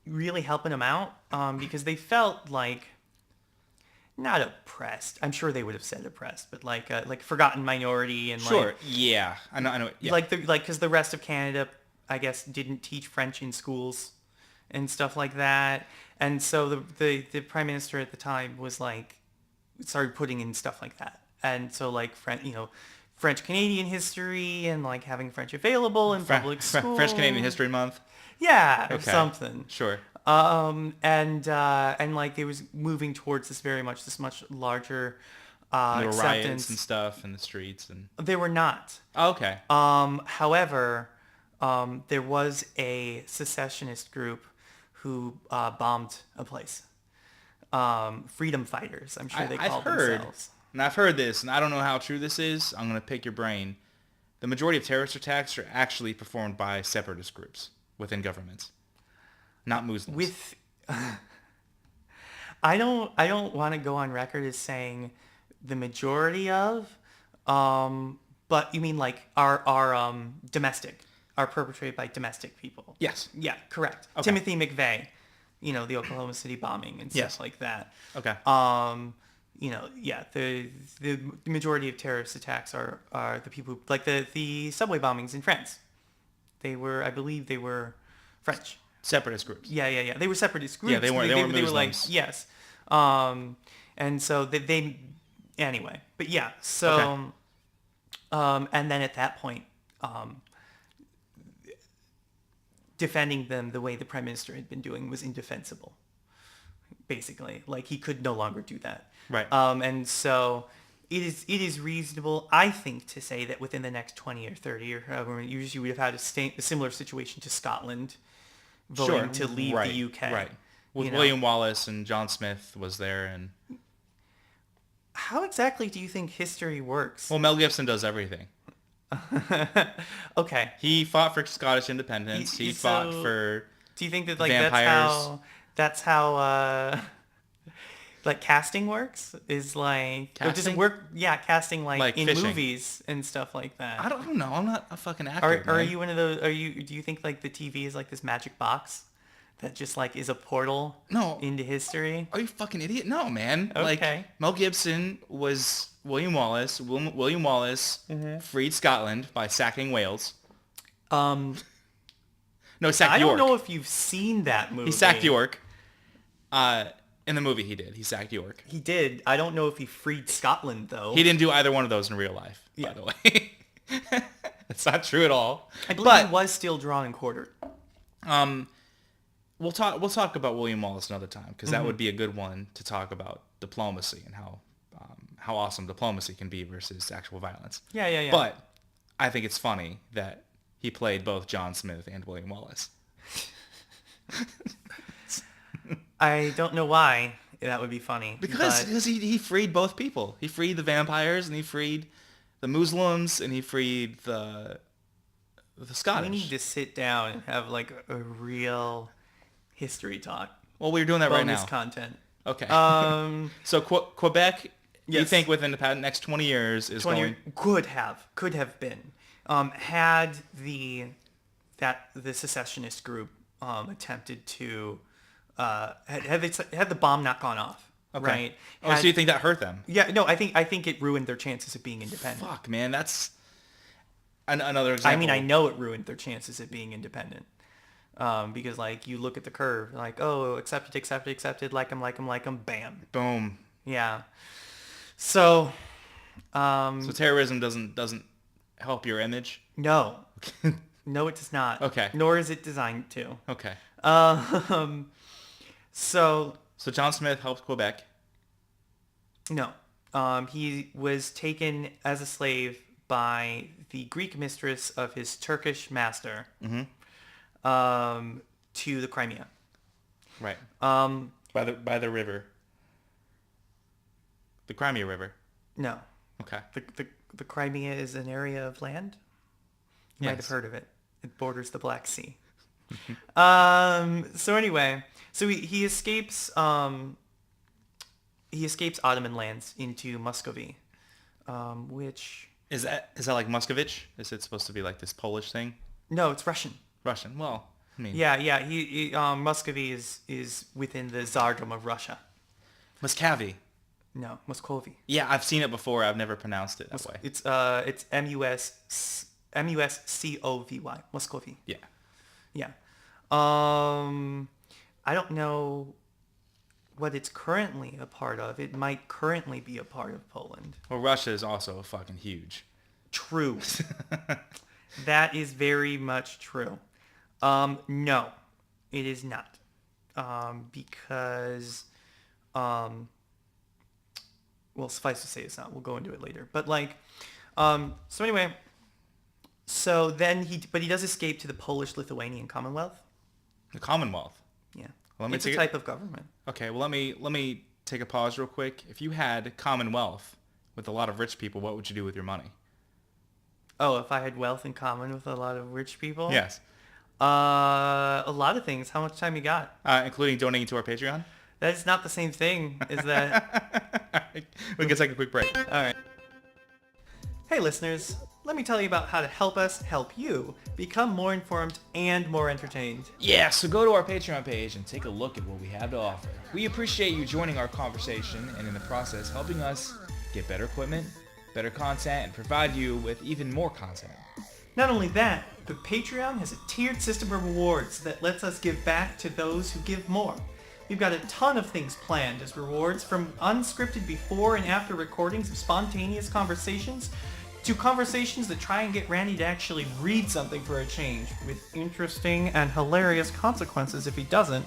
Speaker 1: really helping them out because they felt like not oppressed. I'm sure they would have said oppressed, but like forgotten minority and
Speaker 2: Sure.
Speaker 1: like
Speaker 2: Yeah. I know. Yeah.
Speaker 1: because the rest of Canada, I guess, didn't teach French in schools and stuff like that. And so the prime minister at the time was like started putting in stuff like that. And so like French Canadian history and like having French available in public school.
Speaker 2: French Canadian History Month.
Speaker 1: Yeah, or
Speaker 2: Okay.
Speaker 1: something.
Speaker 2: Sure.
Speaker 1: And like they was moving towards this much larger
Speaker 2: There were riots
Speaker 1: acceptance.
Speaker 2: and stuff in the streets and.
Speaker 1: They were not.
Speaker 2: Oh, okay.
Speaker 1: However, there was a secessionist group who bombed a place. Freedom fighters, I'm sure they called themselves.
Speaker 2: And I've heard this, and I don't know how true this is. I'm going to pick your brain. The majority of terrorist attacks are actually performed by separatist groups within governments, not Muslims.
Speaker 1: I don't want to go on record as saying the majority of, but you mean like our domestic, are perpetrated by domestic people.
Speaker 2: Yes.
Speaker 1: Yeah, correct.
Speaker 2: Okay.
Speaker 1: Timothy McVeigh, the Oklahoma City bombing and stuff like that.
Speaker 2: Okay.
Speaker 1: The majority of terrorist attacks are the people who, like the subway bombings in France. I believe they were French.
Speaker 2: Separatist groups.
Speaker 1: Yeah. They were separatist groups.
Speaker 2: Yeah, they weren't
Speaker 1: They were like,
Speaker 2: Muslims.
Speaker 1: yes. And so they anyway, but yeah, so, and then at that point, defending them the way the prime minister had been doing was indefensible. Basically, like he could no longer do that.
Speaker 2: Right.
Speaker 1: And so it is reasonable, I think, to say that within the next 20 or 30 or however, usually we would have had a similar situation to Scotland voting to leave
Speaker 2: right,
Speaker 1: the UK.
Speaker 2: Right. With
Speaker 1: you know?
Speaker 2: William Wallace and John Smith was there, and
Speaker 1: How exactly do you think history works?
Speaker 2: well, Mel Gibson does everything.
Speaker 1: Okay.
Speaker 2: He fought for Scottish independence. He fought for
Speaker 1: Do you think that like
Speaker 2: vampires.
Speaker 1: that's how like casting works? Is like or does it
Speaker 2: Casting?
Speaker 1: work? Yeah, casting like in
Speaker 2: fishing.
Speaker 1: movies and stuff like that.
Speaker 2: I don't know. I'm not a fucking actor.
Speaker 1: Are
Speaker 2: man.
Speaker 1: you one of those? Do you think like the TV is like this magic box that just like is a portal
Speaker 2: No.
Speaker 1: into history?
Speaker 2: Are you fucking idiot? No, man.
Speaker 1: Okay.
Speaker 2: Like Mel Gibson was William Wallace. William Wallace freed Scotland by sacking Wales.
Speaker 1: Um,
Speaker 2: No, sacked
Speaker 1: I
Speaker 2: York.
Speaker 1: don't know if you've seen that movie.
Speaker 2: He sacked York. In the movie, he did. He sacked York.
Speaker 1: He did. I don't know if he freed Scotland though.
Speaker 2: He didn't do either one of those in real life,
Speaker 1: Yeah.
Speaker 2: by the way. That's not true at all.
Speaker 1: I believe
Speaker 2: But
Speaker 1: he was still drawn and quartered.
Speaker 2: we'll talk about William Wallace another time, because that would be a good one to talk about diplomacy and how awesome diplomacy can be versus actual violence.
Speaker 1: Yeah.
Speaker 2: But I think it's funny that he played both John Smith and William Wallace.
Speaker 1: I don't know why that would be funny.
Speaker 2: Because
Speaker 1: but
Speaker 2: he freed both people. He freed the vampires, and he freed the Muslims, and he freed the Scottish.
Speaker 1: we need to sit down and have like a real history talk.
Speaker 2: Well, we're doing that right
Speaker 1: Bonus
Speaker 2: now.
Speaker 1: content.
Speaker 2: Okay.
Speaker 1: Um,
Speaker 2: So Quebec, you
Speaker 1: Yes.
Speaker 2: think within the next 20 years is
Speaker 1: 20
Speaker 2: going...
Speaker 1: could have been had the secessionist group attempted to had the bomb not gone off,
Speaker 2: Okay.
Speaker 1: right?
Speaker 2: Oh, so you think that hurt them?
Speaker 1: Yeah, no, I think it ruined their chances of being independent.
Speaker 2: Fuck, man, that's another example.
Speaker 1: I mean, I know it ruined their chances of being independent. Because like you look at the curve, like accepted, like 'em, bam,
Speaker 2: Boom.
Speaker 1: yeah. So,
Speaker 2: So terrorism doesn't help your image?
Speaker 1: no, no, it does not.
Speaker 2: Okay.
Speaker 1: Nor is it designed to.
Speaker 2: Okay.
Speaker 1: So
Speaker 2: So John Smith helped Quebec.
Speaker 1: no, he was taken as a slave by the Greek mistress of his Turkish master. To the Crimea.
Speaker 2: Right. By the river. The Crimea River.
Speaker 1: No,
Speaker 2: Okay.
Speaker 1: the Crimea is an area of land. You might have
Speaker 2: Yes.
Speaker 1: heard of it. It borders the Black Sea. So anyway, so he escapes Ottoman lands into Muscovy, which
Speaker 2: Is that like Muscovich? Is it supposed to be like this Polish thing?
Speaker 1: no, it's Russian.
Speaker 2: Russian. Well, I mean,
Speaker 1: Yeah. He Muscovy is within the Tsardom of Russia.
Speaker 2: Muscovy.
Speaker 1: No, Muscovy.
Speaker 2: Yeah, I've seen it before. I've never pronounced it that way.
Speaker 1: It's Muscovy. Muscovy.
Speaker 2: Yeah.
Speaker 1: Yeah. I don't know what it's currently a part of. It might currently be a part of Poland.
Speaker 2: Well, Russia is also fucking huge.
Speaker 1: True. That is very much true. No, it is not. Because, well, suffice to say it's not. We'll go into it later. But like, so anyway, so then he does escape to the Polish-Lithuanian Commonwealth.
Speaker 2: The Commonwealth.
Speaker 1: Yeah.
Speaker 2: Let me
Speaker 1: It's a
Speaker 2: take it-
Speaker 1: type of government.
Speaker 2: Okay, well, let me take a pause real quick. If you had Commonwealth with a lot of rich people, what would you do with your money?
Speaker 1: Oh, if I had wealth in common with a lot of rich people?
Speaker 2: Yes.
Speaker 1: A lot of things. How much time you got?
Speaker 2: Including donating to our Patreon?
Speaker 1: That is not the same thing, is that?
Speaker 2: We can take a quick break.
Speaker 1: All right. Hey, listeners. Let me tell you about how to help us help you become more informed and more entertained.
Speaker 2: Yeah, so go to our Patreon page and take a look at what we have to offer. We appreciate you joining our conversation and in the process helping us get better equipment, better content, and provide you with even more content.
Speaker 1: Not only that, but Patreon has a tiered system of rewards that lets us give back to those who give more. We've got a ton of things planned as rewards, from unscripted before and after recordings of spontaneous conversations to conversations that try and get Randy to actually read something for a change, with interesting and hilarious consequences if he doesn't,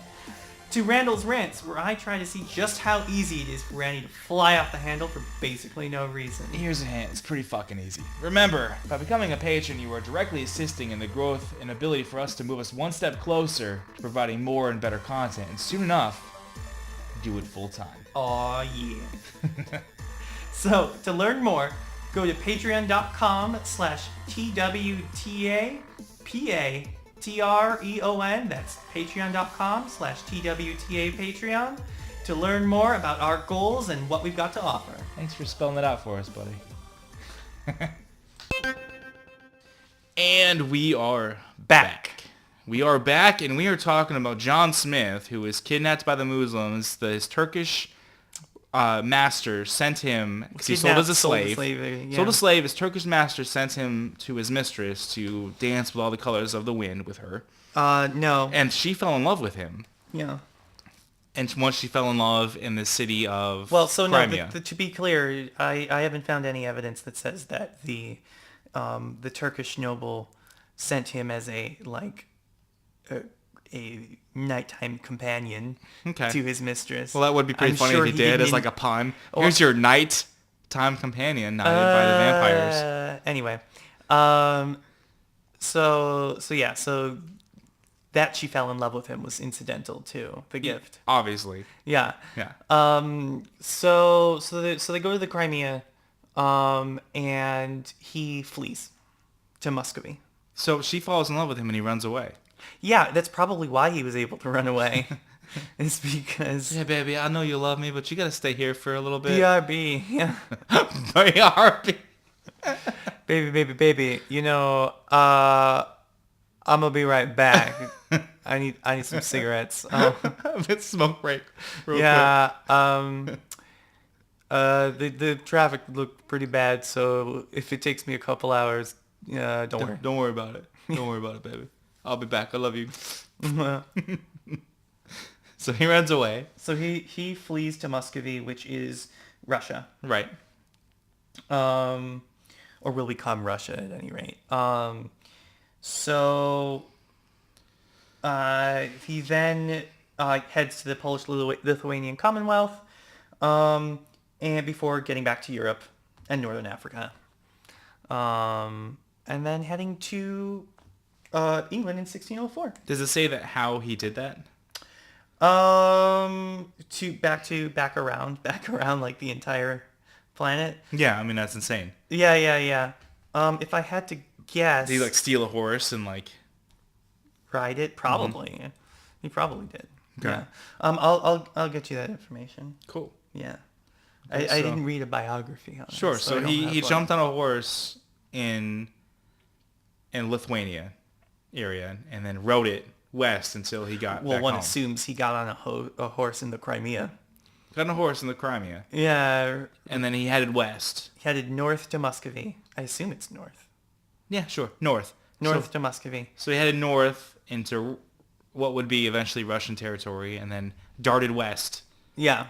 Speaker 1: to Randall's Rants, where I try to see just how easy it is for Randy to fly off the handle for basically no reason.
Speaker 2: Here's a hint. It's pretty fucking easy. Remember, by becoming a patron, you are directly assisting in the growth and ability for us to move us one step closer to providing more and better content. And soon enough, do it full time.
Speaker 1: Aw, yeah. So, to learn more, go to patreon.com/TWTAPATREON. That's patreon.com/TWTA Patreon to learn more about our goals and what we've got to offer.
Speaker 2: Thanks for spelling that out for us, buddy. And we are back. We are back, and we are talking about John Smith, who was kidnapped by the Muslims. His Turkish master sent him, because he sold as a slave. Sold a slave. His Turkish master sent him to his mistress to dance with all the colors of the wind with her.
Speaker 1: No.
Speaker 2: And she fell in love with him.
Speaker 1: Yeah.
Speaker 2: And once she fell in love in the city of
Speaker 1: Crimea. No, to be clear, I haven't found any evidence that says that the Turkish noble sent him as a nighttime companion to his mistress.
Speaker 2: Well, that would be pretty funny if he did as like a pun. Here's your nighttime companion, knighted by the vampires.
Speaker 1: Anyway, so that she fell in love with him was incidental to the gift.
Speaker 2: Obviously.
Speaker 1: Yeah.
Speaker 2: Yeah.
Speaker 1: So they go to the Crimea, and he flees to Muscovy.
Speaker 2: So she falls in love with him and he runs away. Yeah,
Speaker 1: that's probably why he was able to run away. It's because...
Speaker 2: Yeah, baby, I know you love me, but you gotta stay here for a little bit.
Speaker 1: BRB, yeah.
Speaker 2: BRB.
Speaker 1: Baby, you know, I'm gonna be right back. I need some cigarettes.
Speaker 2: Let's smoke break real
Speaker 1: quick. The traffic looked pretty bad, so if it takes me a couple hours, don't worry.
Speaker 2: Don't worry about it. Don't worry about it, baby. I'll be back. I love you. So he runs away.
Speaker 1: So he flees to Muscovy, which is Russia.
Speaker 2: Right.
Speaker 1: Or will become Russia at any rate. So he then heads to the Polish-Lithuanian Commonwealth, and before getting back to Europe and Northern Africa. And then heading to England in 1604.
Speaker 2: Does it say that how he did that?
Speaker 1: Back around like the entire planet.
Speaker 2: Yeah, I mean that's insane.
Speaker 1: Yeah. If I had to guess,
Speaker 2: did he like steal a horse and like
Speaker 1: ride it? Probably. Mm-hmm. He probably did.
Speaker 2: Okay.
Speaker 1: Yeah. I'll get you that information.
Speaker 2: Cool.
Speaker 1: Yeah. I didn't read a biography on it.
Speaker 2: Sure. So he jumped on a horse in Lithuania area and then rode it west until he got back
Speaker 1: one
Speaker 2: home.
Speaker 1: Assumes he got on a horse in the Crimea.
Speaker 2: Got on a horse in the Crimea.
Speaker 1: Yeah.
Speaker 2: And then he headed west.
Speaker 1: He headed north to Muscovy. I assume it's north.
Speaker 2: Yeah, sure. North
Speaker 1: to Muscovy.
Speaker 2: So he headed north into what would be eventually Russian territory and then darted west.
Speaker 1: Yeah.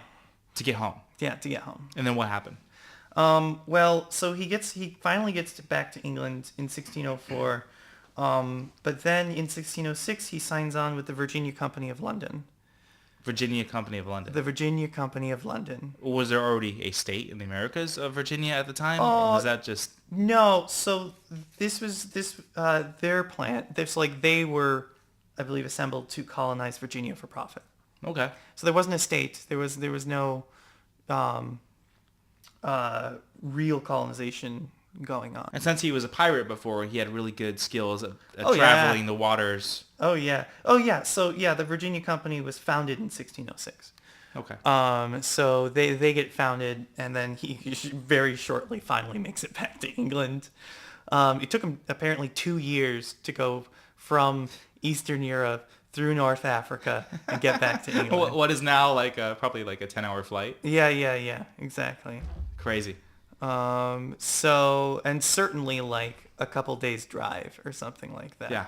Speaker 2: To get home.
Speaker 1: Yeah, to get home.
Speaker 2: And then what happened?
Speaker 1: So he finally gets back to England in 1604. But then in 1606 he signs on with the Virginia Company of London.
Speaker 2: Virginia Company of London.
Speaker 1: The Virginia Company of London.
Speaker 2: Was there already a state in the Americas of Virginia at the time? Or was that just...
Speaker 1: No, so this was their plan. They were, I believe, assembled to colonize Virginia for profit.
Speaker 2: Okay.
Speaker 1: So there wasn't a state. There was no real colonization going on.
Speaker 2: And since he was a pirate before, he had really good skills at traveling the waters.
Speaker 1: Oh yeah. So yeah, the Virginia Company was founded in 1606.
Speaker 2: Okay.
Speaker 1: So they get founded, and then he very shortly finally makes it back to England. It took him apparently 2 years to go from Eastern Europe through North Africa and get back to England.
Speaker 2: What is now probably like a 10-hour flight?
Speaker 1: Yeah, exactly.
Speaker 2: Crazy.
Speaker 1: So, and certainly like a couple days drive or something like that.
Speaker 2: Yeah.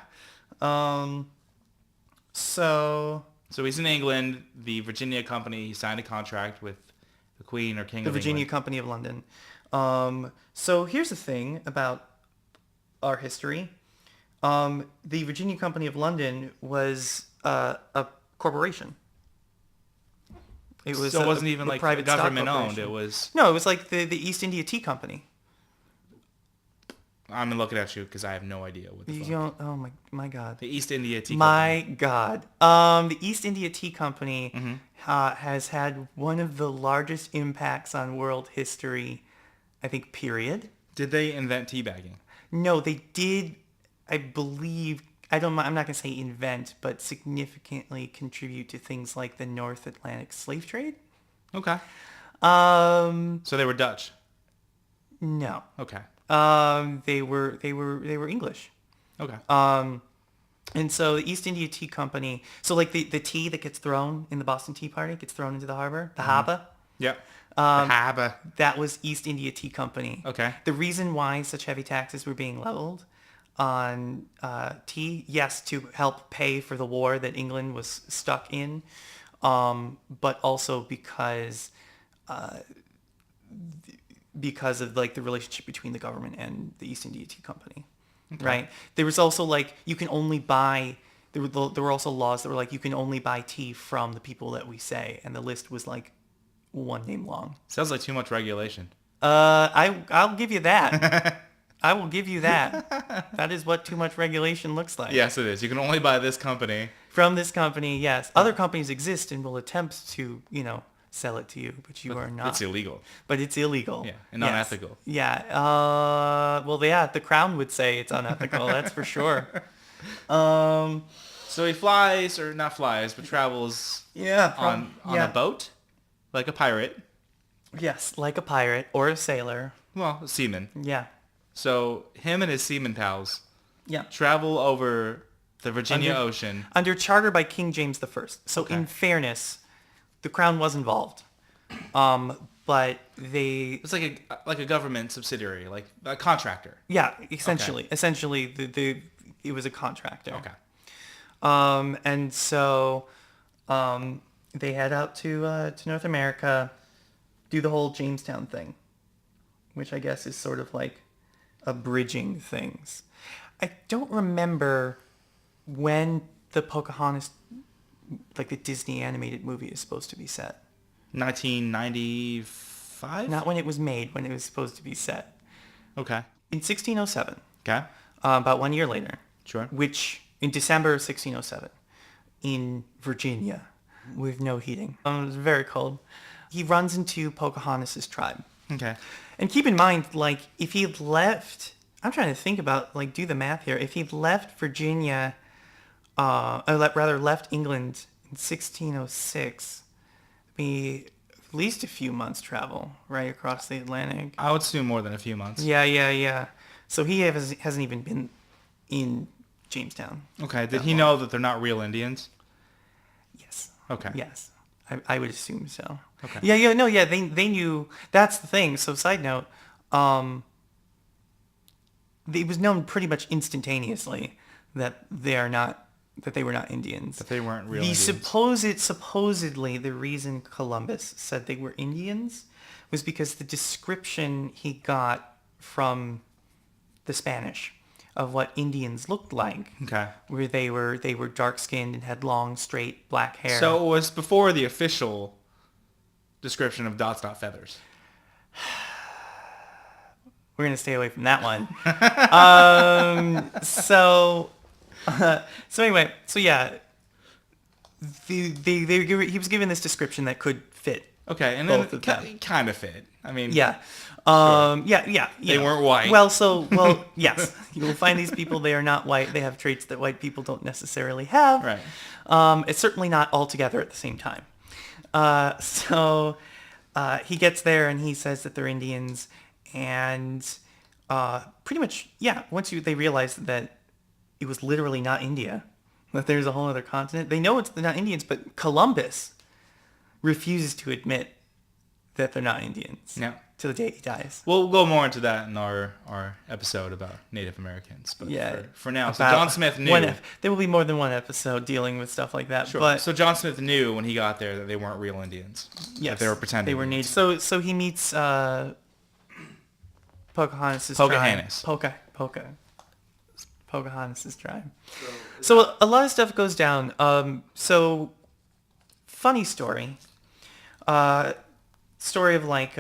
Speaker 1: So
Speaker 2: he's in England, the Virginia Company, he signed a contract with the Queen or King of England.
Speaker 1: The Virginia Company of London. So here's the thing about our history. The Virginia Company of London was a corporation. It was
Speaker 2: So it wasn't even
Speaker 1: a
Speaker 2: like
Speaker 1: private stock
Speaker 2: government owned.
Speaker 1: corporation.
Speaker 2: It was.
Speaker 1: No, it was like the East India Tea Company.
Speaker 2: I'm looking at you because I have no idea what the
Speaker 1: You
Speaker 2: fuck.
Speaker 1: don't, oh my God.
Speaker 2: The East India Tea Company.
Speaker 1: My God. The East India Tea Company has had one of the largest impacts on world history, I think, period.
Speaker 2: Did they invent teabagging?
Speaker 1: No, they did, I believe, I'm not going to say invent, but significantly contribute to things like the North Atlantic slave trade.
Speaker 2: Okay.
Speaker 1: No.
Speaker 2: So they were Dutch. Okay.
Speaker 1: They were English.
Speaker 2: Okay.
Speaker 1: And so the East India Tea Company, so like the tea that gets thrown in the Boston Tea Party gets thrown into the harbor, the haba,
Speaker 2: Yep. Haba.
Speaker 1: that was East India Tea Company.
Speaker 2: Okay.
Speaker 1: The reason why such heavy taxes were being leveled on tea, yes, to help pay for the war that England was stuck in, but also because of like the relationship between the government and the East India Tea Company, right? There was also like you can only buy. There were also laws that were like you can only buy tea from the people that we say, and the list was like one name long.
Speaker 2: Sounds like too much regulation.
Speaker 1: I'll give you that. I will give you that. That is what too much regulation looks like.
Speaker 2: Yes, it is. You can only buy this company.
Speaker 1: From this company, yes. Other companies exist and will attempt to, sell it to you, but you are not.
Speaker 2: It's illegal.
Speaker 1: But it's illegal.
Speaker 2: Yeah, and
Speaker 1: Yes.
Speaker 2: unethical.
Speaker 1: Yeah. Well, yeah, the Crown would say it's unethical. That's for sure.
Speaker 2: So he flies, or not flies, but travels
Speaker 1: Yeah.
Speaker 2: on a boat, like a pirate.
Speaker 1: Yes, like a pirate or a sailor.
Speaker 2: Well, a seaman.
Speaker 1: Yeah.
Speaker 2: So him and his seaman pals
Speaker 1: Yeah.
Speaker 2: travel over the Virginia Ocean.
Speaker 1: Under charter by King James I. So in fairness, the Crown was involved. But they...
Speaker 2: It's like a government subsidiary, like a contractor.
Speaker 1: Yeah, essentially. Okay. Essentially, it was a contractor.
Speaker 2: Okay.
Speaker 1: And so they head out to North America, do the whole Jamestown thing, which I guess is sort of like abridging things. I don't remember when the Pocahontas, like the Disney animated movie, is supposed to be set.
Speaker 2: 1995?
Speaker 1: Not when it was made, when it was supposed to be set.
Speaker 2: Okay.
Speaker 1: In 1607.
Speaker 2: Okay.
Speaker 1: About 1 year later.
Speaker 2: Sure.
Speaker 1: Which, in December of 1607, in Virginia, with no heating. It was very cold. He runs into Pocahontas' tribe.
Speaker 2: Okay.
Speaker 1: And keep in mind, like, if he'd left... I'm trying to think about, like, do the math here. If he'd left Virginia... left England in 1606, it'd be at least a few months travel right across the Atlantic.
Speaker 2: I would assume more than a few months.
Speaker 1: Yeah. So he hasn't even been in Jamestown.
Speaker 2: Okay. Did he know that they're not real Indians?
Speaker 1: Yes.
Speaker 2: Okay.
Speaker 1: Yes. I would assume so.
Speaker 2: Okay.
Speaker 1: Yeah. They knew. That's the thing. So side note, it was known pretty much instantaneously that they were not Indians.
Speaker 2: That they weren't real Indians.
Speaker 1: Supposedly the reason Columbus said they were Indians was because the description he got from the Spanish of what Indians looked like.
Speaker 2: Okay.
Speaker 1: Where they were dark-skinned and had long, straight black hair.
Speaker 2: So it was before the official description of dots, not feathers.
Speaker 1: We're going to stay away from that one. So anyway, he was given this description that could fit.
Speaker 2: Okay, and
Speaker 1: both
Speaker 2: then
Speaker 1: of them.
Speaker 2: it kind of fit. I mean,
Speaker 1: Yeah.
Speaker 2: Sure.
Speaker 1: Yeah.
Speaker 2: They weren't white.
Speaker 1: Well, yes. You will find these people, they are not white. They have traits that white people don't necessarily have.
Speaker 2: Right.
Speaker 1: It's certainly not all together at the same time. He gets there and he says that they're Indians. And pretty much, once they realize that it was literally not India, that there's a whole other continent. They know it's not Indians, but Columbus refuses to admit that they're not Indians.
Speaker 2: Yeah.
Speaker 1: To the day he dies.
Speaker 2: We'll go more into that in our episode about Native Americans. But for now, so John Smith knew.
Speaker 1: There will be more than one episode dealing with stuff like that.
Speaker 2: Sure.
Speaker 1: But
Speaker 2: so John Smith knew when he got there that they weren't real Indians.
Speaker 1: Yes.
Speaker 2: That they were pretending.
Speaker 1: They were native. So he meets Pocahontas'
Speaker 2: Pocahontas.
Speaker 1: tribe. Pocahontas' tribe. So a lot of stuff goes down. So funny story. story of like,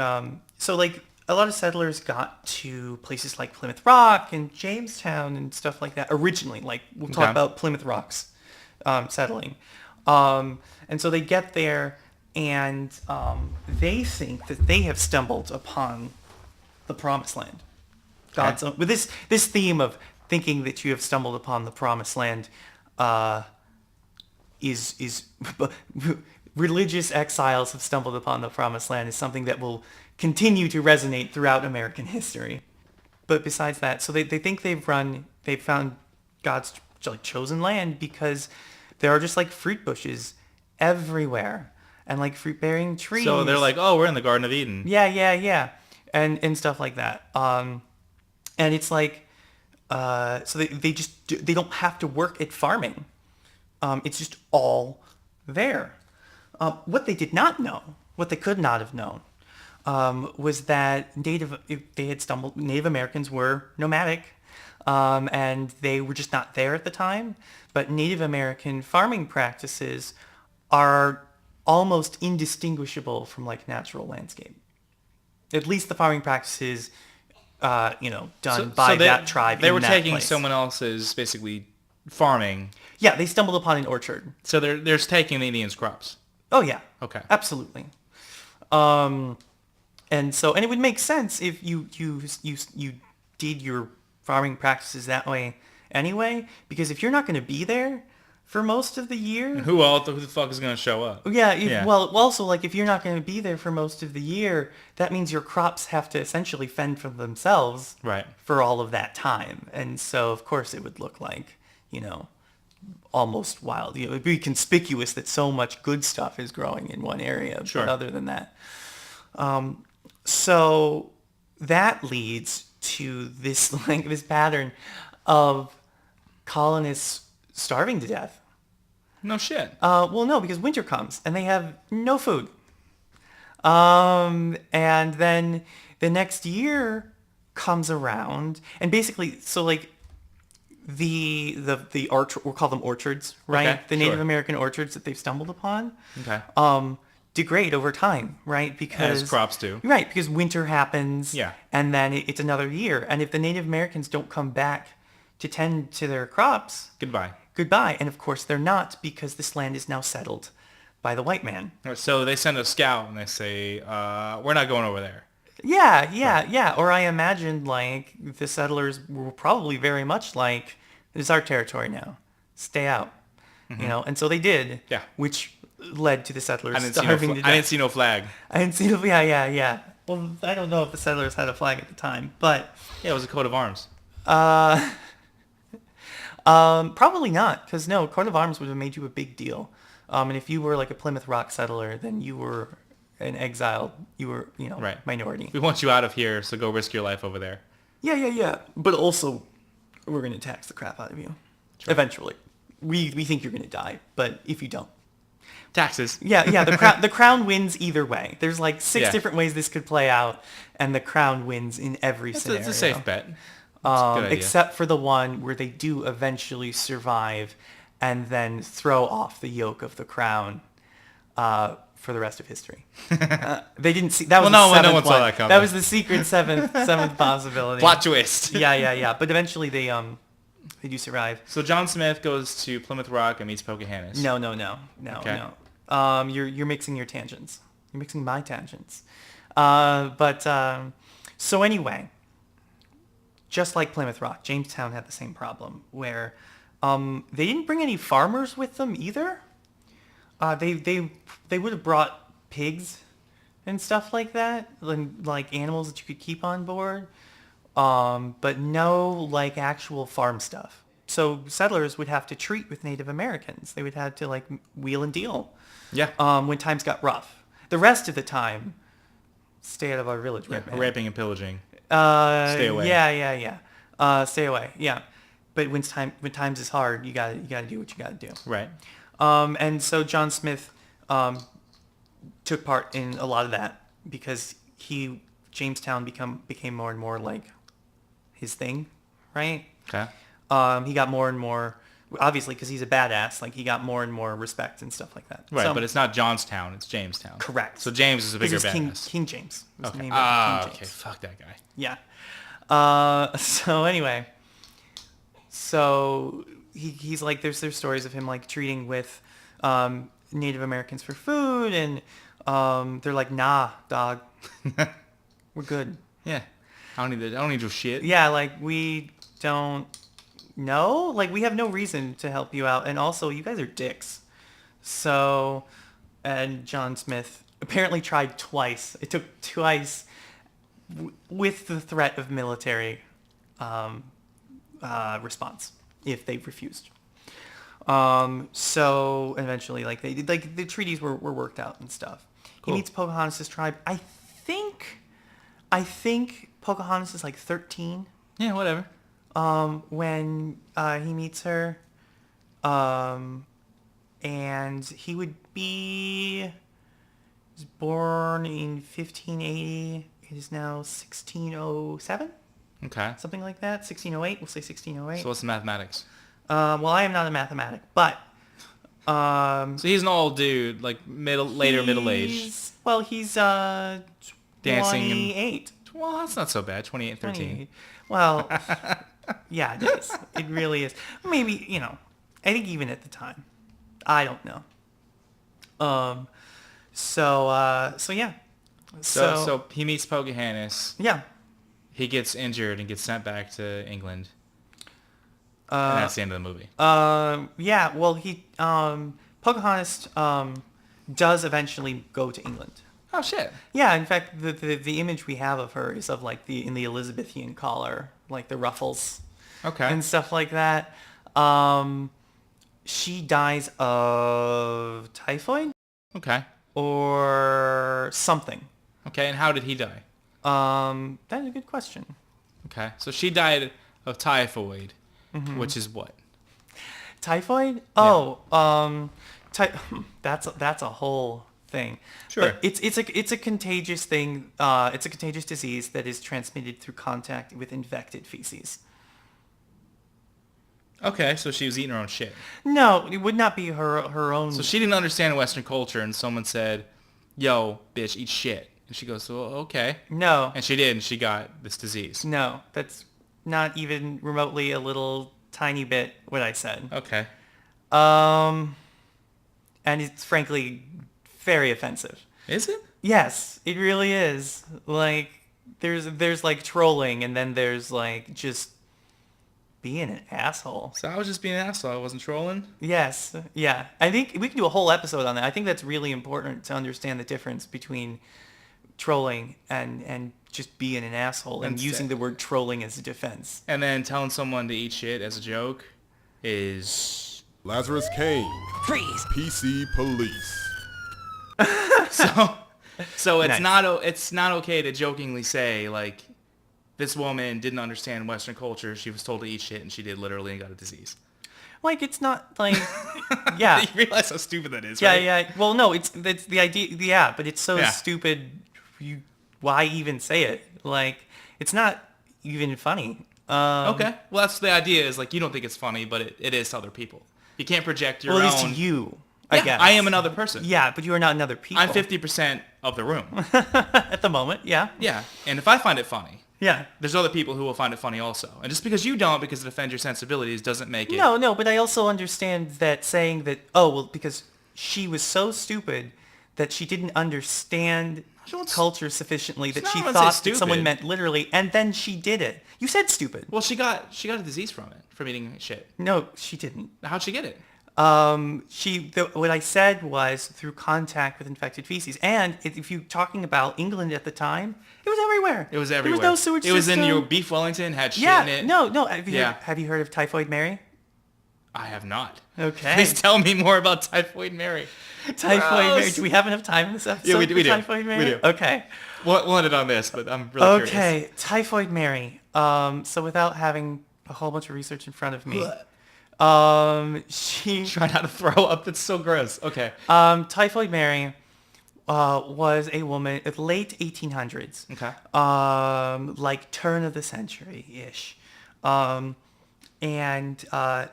Speaker 1: so like a lot of settlers got to places like Plymouth Rock and Jamestown and stuff like that originally. Like we'll talk
Speaker 2: Okay.
Speaker 1: about Plymouth Rock's settling. And so they get there and they think that they have stumbled upon the promised land. God's own, with this theme of thinking that you have stumbled upon the promised land is religious exiles have stumbled upon the promised land is something that will continue to resonate throughout American history. But besides that, so they think they've found God's like chosen land because there are just like fruit bushes everywhere and like fruit bearing trees.
Speaker 2: So they're like, oh, we're in the Garden of Eden.
Speaker 1: Yeah. And stuff like that. And it's like, so they don't have to work at farming. It's just all there. What they did not know, what they could not have known, was that Native Americans were nomadic, and they were just not there at the time. But Native American farming practices are almost indistinguishable from like natural landscape. At least the farming practices, done by that tribe.
Speaker 2: They
Speaker 1: in
Speaker 2: were
Speaker 1: that
Speaker 2: taking
Speaker 1: place.
Speaker 2: someone else's basically farming.
Speaker 1: Yeah, they stumbled upon an orchard.
Speaker 2: So they're taking the Indians' crops.
Speaker 1: Oh yeah.
Speaker 2: Okay.
Speaker 1: Absolutely. And it would make sense if you did your farming practices that way anyway, because if you're not going to be there for most of the year,
Speaker 2: Who the fuck is going to show up?
Speaker 1: yeah. Well, also like if you're not going to be there for most of the year, that means your crops have to essentially fend for themselves,
Speaker 2: Right.
Speaker 1: for all of that time, and so of course it would look like almost wild. It would be conspicuous that so much good stuff is growing in one area.
Speaker 2: Sure.
Speaker 1: But other than that, so that leads to this this pattern of colonists starving to death.
Speaker 2: No shit.
Speaker 1: Well, no, because winter comes and they have no food. And then the next year comes around, and basically, so like the orchard, we'll call them orchards, right?
Speaker 2: Okay,
Speaker 1: the Native
Speaker 2: sure.
Speaker 1: American orchards that they've stumbled upon,
Speaker 2: Okay.
Speaker 1: degrade over time, right? Because
Speaker 2: As crops do.
Speaker 1: right? Because winter happens,
Speaker 2: Yeah.
Speaker 1: and then it's another year, and if the Native Americans don't come back to tend to their crops,
Speaker 2: Goodbye.
Speaker 1: and of course they're not, because this land is now settled by the white man.
Speaker 2: So they send a scout and they say, we're not going over there.
Speaker 1: Yeah. Or I imagine like the settlers were probably very much like, this is our territory now, stay out, and so they did.
Speaker 2: Yeah.
Speaker 1: Which led to the settlers
Speaker 2: I didn't see
Speaker 1: starving to death.
Speaker 2: I didn't see no flag.
Speaker 1: I didn't see no. Yeah. Well, I don't know if the settlers had a flag at the time, but
Speaker 2: Yeah, it was a coat of arms.
Speaker 1: probably not, because no, coat of arms would have made you a big deal. And if you were like a Plymouth Rock settler, then you were an exile. You were,
Speaker 2: Right.
Speaker 1: minority.
Speaker 2: We want you out of here, so go risk your life over there.
Speaker 1: Yeah. But also, we're going to tax the crap out of you. Sure. Eventually. We think you're going to die, but if you don't.
Speaker 2: Taxes.
Speaker 1: Yeah. The crown wins either way. There's like six
Speaker 2: Yeah.
Speaker 1: different ways this could play out, and the crown wins in every scenario.
Speaker 2: It's a safe bet. It's a good idea.
Speaker 1: Except for the one where they do eventually survive and then throw off the yoke of the crown for the rest of history. They didn't see that was
Speaker 2: Well,
Speaker 1: the
Speaker 2: no
Speaker 1: seventh
Speaker 2: one saw
Speaker 1: one.
Speaker 2: that coming.
Speaker 1: That was the secret seventh possibility.
Speaker 2: Plot twist.
Speaker 1: Yeah. But eventually they do survive.
Speaker 2: So John Smith goes to Plymouth Rock and meets Pocahontas.
Speaker 1: No.
Speaker 2: Okay.
Speaker 1: No. You're mixing your tangents. You're mixing my tangents. So anyway, just like Plymouth Rock, Jamestown had the same problem where they didn't bring any farmers with them either. They would have brought pigs and stuff like that, like animals that you could keep on board, but no like actual farm stuff. So settlers would have to treat with Native Americans. They would have to like wheel and deal.
Speaker 2: Yeah.
Speaker 1: When times got rough. The rest of the time, stay out of our village,
Speaker 2: Yeah,
Speaker 1: right, man?
Speaker 2: raping and pillaging.
Speaker 1: Stay
Speaker 2: away.
Speaker 1: Yeah. Stay away. Yeah. But when times is hard, you gotta do what you gotta do.
Speaker 2: Right.
Speaker 1: And so John Smith took part in a lot of that because Jamestown became more and more like his thing, right?
Speaker 2: Okay.
Speaker 1: He got more and more obviously because he's a badass. Like he got more and more respect and stuff like that.
Speaker 2: Right,
Speaker 1: So,
Speaker 2: but it's not Johnstown, it's Jamestown.
Speaker 1: correct.
Speaker 2: So James is a bigger
Speaker 1: 'Cause it's
Speaker 2: badass.
Speaker 1: King James. Was the
Speaker 2: Okay.
Speaker 1: name of King
Speaker 2: Okay.
Speaker 1: James.
Speaker 2: Fuck that guy.
Speaker 1: Yeah. So anyway, so he's like, there's stories of him like treating with Native Americans for food, and they're like, nah, dog, we're good.
Speaker 2: Yeah. I don't need your shit.
Speaker 1: Yeah, like we don't know, like we have no reason to help you out, and also you guys are dicks. So, and John Smith apparently tried twice. It took twice with the threat of military response if they refused. So eventually, like they did, like the treaties were worked out and stuff.
Speaker 2: Cool.
Speaker 1: He meets Pocahontas' tribe. I think Pocahontas is like 13
Speaker 2: Yeah, whatever.
Speaker 1: when he meets her. And he would be, he was born in 1580. It is now 1607,
Speaker 2: Okay.
Speaker 1: something like that. 1608. We'll say 1608.
Speaker 2: So what's the mathematics?
Speaker 1: Well, I am not a mathematic, but
Speaker 2: So he's an old dude, like later middle age.
Speaker 1: Well, he's
Speaker 2: Dancing and-
Speaker 1: 28.
Speaker 2: Well, that's not so bad. 28 and 13.
Speaker 1: 28. Well, yeah, it is. It really is. Maybe, I think even at the time. I don't know. So yeah.
Speaker 2: So he meets Pocahontas.
Speaker 1: Yeah.
Speaker 2: He gets injured and gets sent back to England. And that's the end of the movie.
Speaker 1: Yeah, well, he Pocahontas does eventually go to England.
Speaker 2: Oh shit.
Speaker 1: Yeah, in fact, the image we have of her is of like in the Elizabethan collar, like the ruffles
Speaker 2: Okay.
Speaker 1: and stuff like that. She dies of typhoid
Speaker 2: Okay.
Speaker 1: or something.
Speaker 2: Okay. And how did he die?
Speaker 1: That is a good question.
Speaker 2: Okay. So she died of typhoid,
Speaker 1: Mm-hmm.
Speaker 2: which is what?
Speaker 1: Typhoid? Oh, that's a whole thing.
Speaker 2: Sure.
Speaker 1: But it's a contagious thing. It's a contagious disease that is transmitted through contact with infected feces.
Speaker 2: Okay. So she was eating her own shit.
Speaker 1: No, it would not be her own.
Speaker 2: So she didn't understand Western culture, and someone said, "Yo, bitch, eat shit." And she goes, "Well, okay."
Speaker 1: No,
Speaker 2: And she did, and she got this disease.
Speaker 1: no, that's not even remotely a little tiny bit what I said.
Speaker 2: Okay.
Speaker 1: And it's frankly very offensive.
Speaker 2: Is it?
Speaker 1: Yes, it really is. Like there's like trolling, and then there's like just being an asshole.
Speaker 2: So I was just being an asshole. I wasn't trolling.
Speaker 1: Yes, yeah. I think we can do a whole episode on that. I think that's really important to understand the difference between trolling and just being an asshole and
Speaker 2: And
Speaker 1: using the word trolling as a defense.
Speaker 2: And then telling someone to eat shit as a joke is...
Speaker 3: Lazarus Kane,
Speaker 1: Freeze.
Speaker 3: PC Police.
Speaker 2: So it's
Speaker 1: Nice.
Speaker 2: it's not okay to jokingly say, like, this woman didn't understand Western culture. She was told to eat shit, and she did literally and got a disease.
Speaker 1: Like it's not like yeah.
Speaker 2: You realize how stupid that is,
Speaker 1: Yeah,
Speaker 2: right?
Speaker 1: yeah. Well, no, it's the idea. Yeah, but it's so
Speaker 2: Yeah.
Speaker 1: stupid. Why even say it? Like, it's not even funny.
Speaker 2: Okay. Well, that's the idea is, like, you don't think it's funny, but it is to other people. You can't project your
Speaker 1: Well,
Speaker 2: own...
Speaker 1: at least to you,
Speaker 2: Yeah,
Speaker 1: I guess.
Speaker 2: I am another person.
Speaker 1: Yeah, but you are not another people.
Speaker 2: I'm 50% of the room.
Speaker 1: at the moment. Yeah.
Speaker 2: Yeah. And if I find it funny,
Speaker 1: Yeah.
Speaker 2: there's other people who will find it funny also. And just because you don't, because it offends your sensibilities, doesn't make it...
Speaker 1: No, but I also understand that saying that, oh, well, because she was so stupid that she didn't understand culture sufficiently that
Speaker 2: not
Speaker 1: she
Speaker 2: gonna say
Speaker 1: thought that someone
Speaker 2: stupid.
Speaker 1: meant literally, and then she did it. You said stupid.
Speaker 2: Well, she got a disease from it, from eating shit.
Speaker 1: No, she didn't.
Speaker 2: How'd she get it?
Speaker 1: What I said was through contact with infected feces. And if you're talking about England at the time, it was everywhere.
Speaker 2: It was everywhere.
Speaker 1: There was no sewage
Speaker 2: It was in
Speaker 1: system.
Speaker 2: your beef Wellington, had shit
Speaker 1: Yeah,
Speaker 2: in it.
Speaker 1: no. Have you,
Speaker 2: Yeah.
Speaker 1: have you heard of Typhoid Mary?
Speaker 2: I have not.
Speaker 1: Okay.
Speaker 2: Please tell me more about Typhoid Mary.
Speaker 1: Typhoid Mary.
Speaker 2: Gross.
Speaker 1: Do we have enough time in this episode
Speaker 2: Yeah, we do.
Speaker 1: for Typhoid Mary?
Speaker 2: We do.
Speaker 1: Okay.
Speaker 2: We'll end it on this, but I'm really curious.
Speaker 1: Okay, Typhoid Mary. So without having a whole bunch of research in front of me, she
Speaker 2: Try not to throw up. That's so gross. Okay.
Speaker 1: Typhoid Mary was a woman at late 1800s.
Speaker 2: Okay.
Speaker 1: Like turn of the century ish. And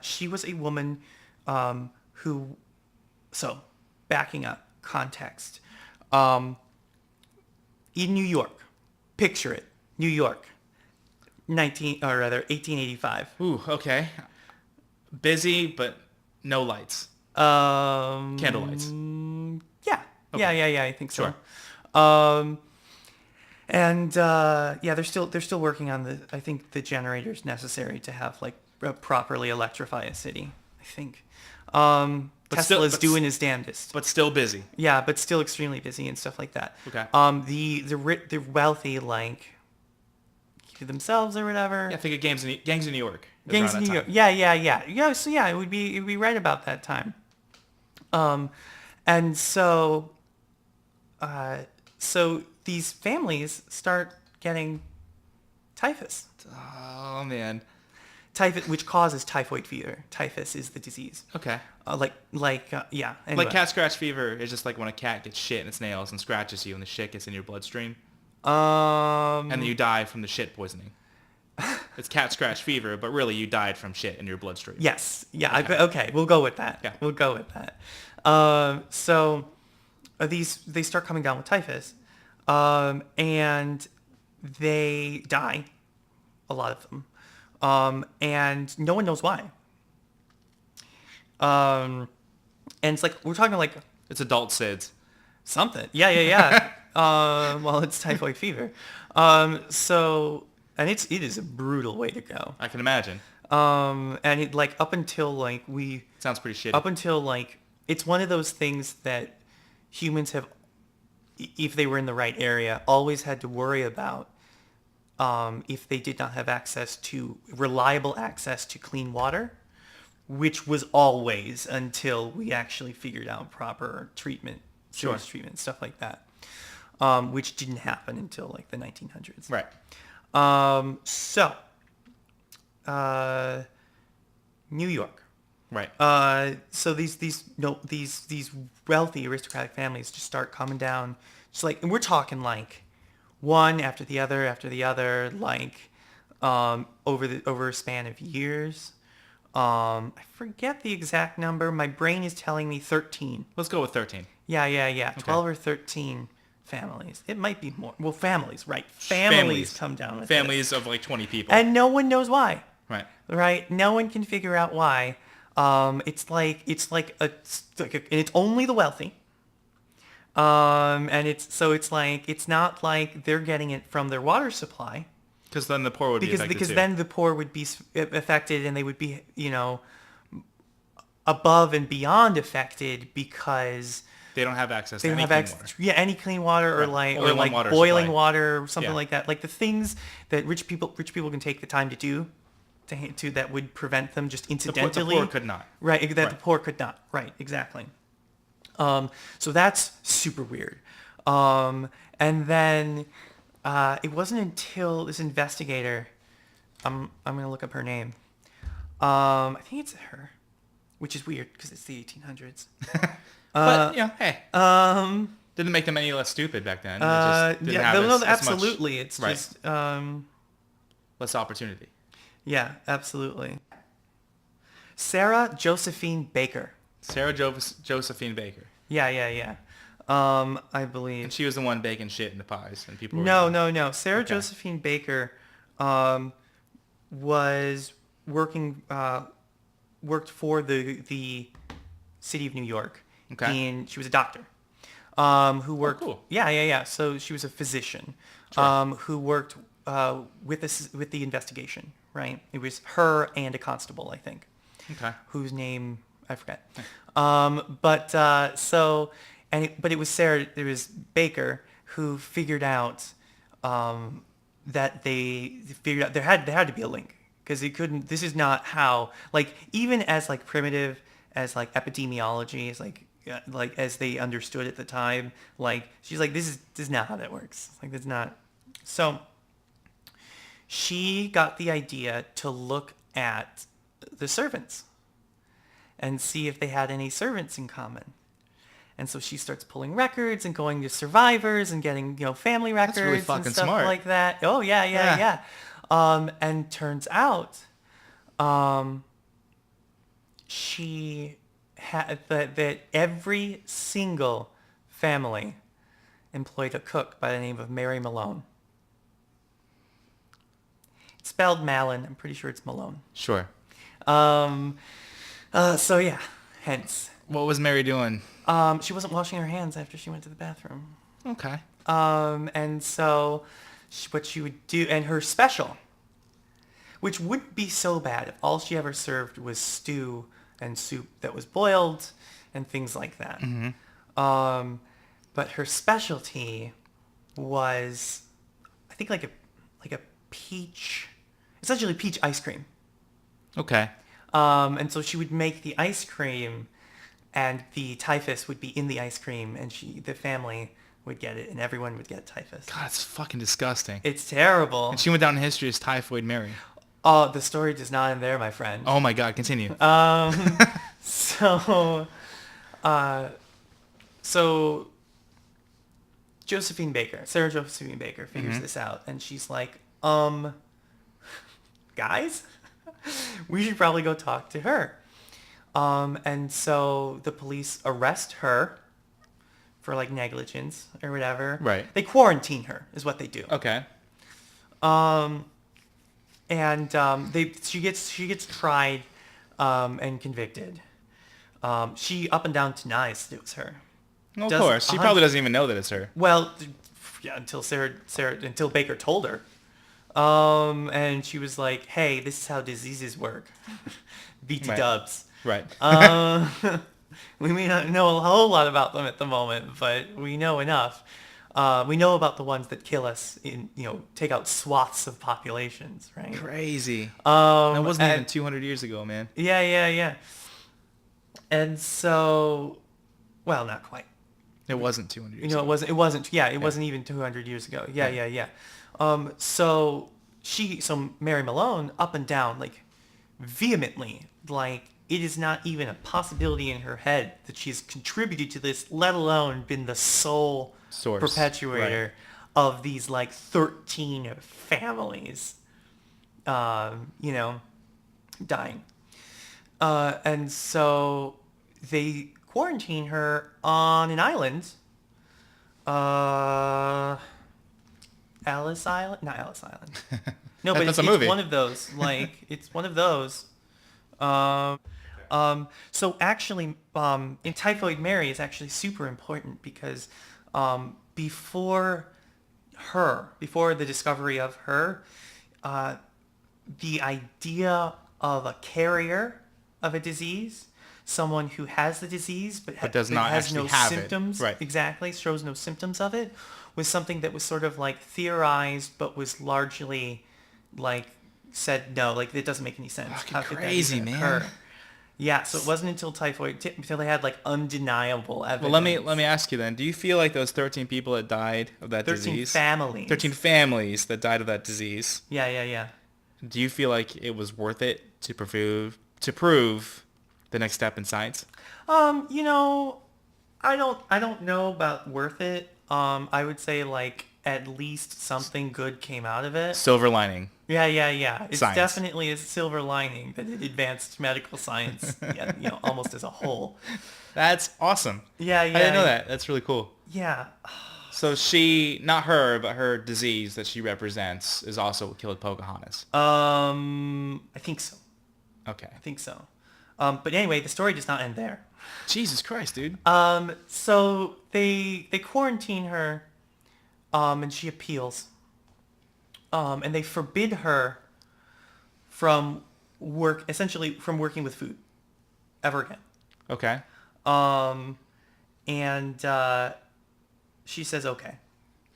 Speaker 1: she was a woman who, so backing up context, in New York, picture it, New York, 1885.
Speaker 2: Ooh, okay. Busy, but no lights. Candle lights.
Speaker 1: Yeah.
Speaker 2: Okay.
Speaker 1: Yeah, I think so.
Speaker 2: Sure.
Speaker 1: And they're still working on I think the generators necessary to have like properly electrify a city, I think. Tesla's doing his damnedest.
Speaker 2: But still busy.
Speaker 1: Yeah, but still extremely busy and stuff like that.
Speaker 2: Okay.
Speaker 1: The wealthy like keep to themselves or whatever.
Speaker 2: Yeah, I think of Gangs in New York.
Speaker 1: Gangs in New York. Yeah. Yeah, so yeah, it would be right about that time. And so these families start getting typhus.
Speaker 2: Oh man.
Speaker 1: Typhus, which causes typhoid fever. Typhus is the disease.
Speaker 2: Okay.
Speaker 1: Yeah. Anyway.
Speaker 2: Like cat scratch fever is just like when a cat gets shit in its nails and scratches you and the shit gets in your bloodstream. And then you die from the shit poisoning. It's cat scratch fever, but really you died from shit in your bloodstream.
Speaker 1: Yes. Yeah. Okay. We'll go with that.
Speaker 2: Yeah.
Speaker 1: We'll go with that. They start coming down with typhus, and they die, a lot of them, and no one knows why. And it's like we're talking like
Speaker 2: It's adult SIDS.
Speaker 1: something. Yeah. Well, it's typhoid fever. And it is a brutal way to go.
Speaker 2: I can imagine.
Speaker 1: And it up until
Speaker 2: Sounds pretty shitty.
Speaker 1: up until it's one of those things that humans have, if they were in the right area, always had to worry about if they did not have reliable access to clean water, which was always until we actually figured out proper treatment, sewage treatment, stuff like that, which didn't happen until the 1900s.
Speaker 2: Right.
Speaker 1: New York.
Speaker 2: Right.
Speaker 1: So these wealthy aristocratic families just start coming down, and we're talking one after the other, over a span of years. I forget the exact number. My brain is telling me 13.
Speaker 2: Let's go with 13.
Speaker 1: Yeah.
Speaker 2: Okay.
Speaker 1: 12 or 13 families. It might be more. Well, families, right? Families come down with
Speaker 2: families
Speaker 1: this.
Speaker 2: of 20 people.
Speaker 1: And no one knows why.
Speaker 2: Right.
Speaker 1: Right? No one can figure out why. And it's only the wealthy. And it's not like they're getting it from their water supply.
Speaker 2: Because then the poor would be affected
Speaker 1: Because
Speaker 2: too.
Speaker 1: then the poor would be affected, and they would be, above and beyond affected because
Speaker 2: they don't have access
Speaker 1: they
Speaker 2: to
Speaker 1: don't
Speaker 2: any
Speaker 1: have
Speaker 2: clean
Speaker 1: access.
Speaker 2: water.
Speaker 1: Yeah, any clean water
Speaker 2: Right.
Speaker 1: or
Speaker 2: Only one water
Speaker 1: boiling
Speaker 2: supply.
Speaker 1: water or something
Speaker 2: Yeah.
Speaker 1: like that. Like the things that rich people can take the time to do to that would prevent them just incidentally.
Speaker 2: The poor could not.
Speaker 1: Right, that
Speaker 2: Right.
Speaker 1: the poor could not. Right, exactly. So that's super weird. And then it wasn't until this investigator, I'm going to look up her name. I think it's her, which is weird because it's the 1800s.
Speaker 2: But, hey. Didn't make them any less stupid back then. It just didn't have as much-
Speaker 1: absolutely. It's
Speaker 2: Right.
Speaker 1: just,
Speaker 2: less opportunity.
Speaker 1: yeah, absolutely. Sarah Josephine Baker.
Speaker 2: Sarah Josephine Baker.
Speaker 1: Yeah. I believe.
Speaker 2: And she was the one baking shit in the pies. And people were
Speaker 1: No. Sarah
Speaker 2: Okay.
Speaker 1: Josephine Baker was worked for the city of New York.
Speaker 2: Okay.
Speaker 1: She was a doctor who worked.
Speaker 2: Cool.
Speaker 1: Yeah. So she was a physician who worked with the investigation. Right. It was her and a constable, I think.
Speaker 2: Okay.
Speaker 1: Whose name I forget. But it was Sarah. It was Baker who figured out that there had to be a link, because it couldn't. This is not how, even as primitive as epidemiology is as they understood at the time. She's this is not how that works. That's not. So she got the idea to look at the servants and see if they had any servants in common. And so she starts pulling records and going to survivors and getting, family records
Speaker 2: really fucking
Speaker 1: and stuff
Speaker 2: smart.
Speaker 1: like that. Oh, yeah. And turns out she had that every single family employed a cook by the name of Mary Malone. It's spelled Malin. I'm pretty sure it's Malone.
Speaker 2: Sure.
Speaker 1: So yeah, hence.
Speaker 2: What was Mary doing?
Speaker 1: She wasn't washing her hands after she went to the bathroom.
Speaker 2: Okay.
Speaker 1: And so what she would do, and her special, which wouldn't be so bad if all she ever served was stew and soup that was boiled and things like that. Mm-hmm. But her specialty was, I think, like a peach, essentially peach ice cream.
Speaker 2: Okay.
Speaker 1: And so she would make the ice cream, and the typhus would be in the ice cream, and the family would get it, and everyone would get typhus.
Speaker 2: God, it's fucking disgusting.
Speaker 1: It's terrible.
Speaker 2: And she went down in history as Typhoid Mary.
Speaker 1: Oh, the story does not end there, my friend.
Speaker 2: Oh my God, continue.
Speaker 1: So Sarah Josephine Baker figures this out, and she's like, guys, we should probably go talk to her. And so the police arrest her for like negligence or whatever.
Speaker 2: Right.
Speaker 1: They quarantine her is what they do.
Speaker 2: Okay.
Speaker 1: And she gets tried and convicted. She up and down denies that it was her.
Speaker 2: Well, of course. She probably doesn't even know that it's her.
Speaker 1: Well, yeah, until Baker told her. And she was like, "Hey, this is how diseases work." BT dubs.
Speaker 2: Right.
Speaker 1: We may not know a whole lot about them at the moment, but we know enough. We know about the ones that kill us take out swaths of populations, right?
Speaker 2: Crazy. That wasn't even 200 years ago, man.
Speaker 1: Yeah. And so, well, not quite.
Speaker 2: It wasn't 200 years ago.
Speaker 1: It wasn't even 200 years ago. Yeah. So Mary Malone, up and down, like, vehemently, like, it is not even a possibility in her head that she's contributed to this, let alone been the sole
Speaker 2: source,
Speaker 1: perpetuator of these, like, 13 families, dying. And so they quarantine her on an island. Alice Island? Not Alice Island. No, but it's one of those. Like, it's one of those. So actually, in Typhoid Mary is actually super important because before the discovery of her, the idea of a carrier of a disease, someone who has the disease but
Speaker 2: does not
Speaker 1: has
Speaker 2: actually
Speaker 1: no
Speaker 2: have
Speaker 1: symptoms,
Speaker 2: it. Right.
Speaker 1: Exactly, shows no symptoms of it, was something that was sort of like theorized but was largely like said no, like it doesn't make any sense.
Speaker 2: Fucking
Speaker 1: How could
Speaker 2: crazy,
Speaker 1: that even
Speaker 2: man.
Speaker 1: occur? Yeah, so it wasn't until until they had like undeniable evidence.
Speaker 2: Well, let me ask you then. Do you feel like those 13 people that died of that
Speaker 1: 13
Speaker 2: disease?
Speaker 1: 13
Speaker 2: families that died of that disease.
Speaker 1: Yeah.
Speaker 2: Do you feel like it was worth it to prove the next step in science?
Speaker 1: I don't know about worth it. I would say like at least something good came out of it.
Speaker 2: Silver lining.
Speaker 1: Yeah. It's
Speaker 2: Science.
Speaker 1: definitely a silver lining that it advanced medical science, almost as a whole.
Speaker 2: That's awesome.
Speaker 1: Yeah.
Speaker 2: I didn't know that. That's really cool.
Speaker 1: Yeah.
Speaker 2: So she, not her, but her disease that she represents is also what killed Pocahontas.
Speaker 1: I think so.
Speaker 2: Okay.
Speaker 1: I think so. But anyway, the story does not end there.
Speaker 2: Jesus Christ, dude.
Speaker 1: So they quarantine her, and she appeals. And they forbid her from working with food ever again.
Speaker 2: Okay.
Speaker 1: And she says okay.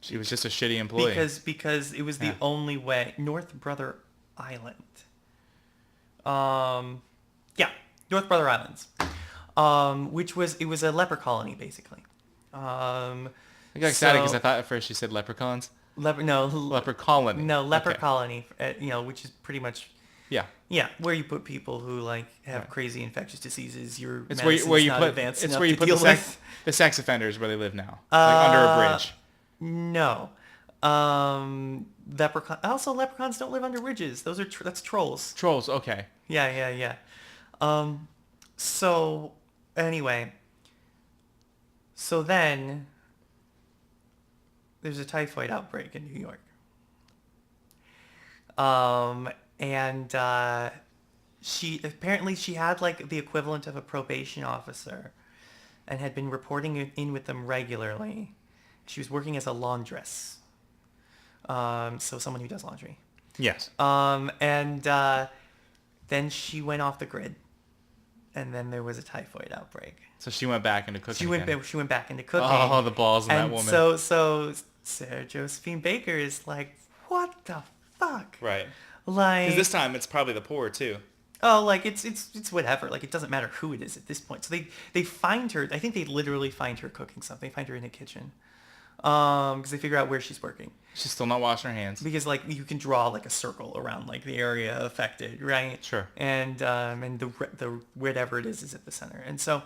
Speaker 2: She was just a shitty employee.
Speaker 1: Because it was the only way. North Brother Island. North Brother Islands. It was a leper colony, basically.
Speaker 2: I got excited because I thought at first she said leprechauns.
Speaker 1: Leper
Speaker 2: colony.
Speaker 1: No, leper colony, which is pretty much...
Speaker 2: Yeah,
Speaker 1: where you put people who like have crazy infectious diseases.
Speaker 2: It's where you put the sex offenders where they live now, like under a bridge.
Speaker 1: No, Leprechaun. Also, leprechauns don't live under ridges. Those are that's trolls.
Speaker 2: Trolls. Okay.
Speaker 1: Yeah. So anyway, so then there's a typhoid outbreak in New York. And she had like the equivalent of a probation officer and had been reporting in with them regularly. She was working as a laundress. So someone who does laundry.
Speaker 2: Yes.
Speaker 1: And then she went off the grid. And then there was a typhoid outbreak.
Speaker 2: So she went back into cooking.
Speaker 1: She went back into cooking.
Speaker 2: Oh, the balls of that woman.
Speaker 1: So Sarah Josephine Baker is like, what the fuck?
Speaker 2: Right.
Speaker 1: Like,
Speaker 2: because this time it's probably the poor too.
Speaker 1: Oh, like it's whatever. Like it doesn't matter who it is at this point. So they find her. I think they literally find her cooking something. They find her in a kitchen, because they figure out where she's working.
Speaker 2: She's still not washing her hands.
Speaker 1: Because like you can draw like a circle around like the area affected, right?
Speaker 2: Sure.
Speaker 1: And the whatever it is at the center. And so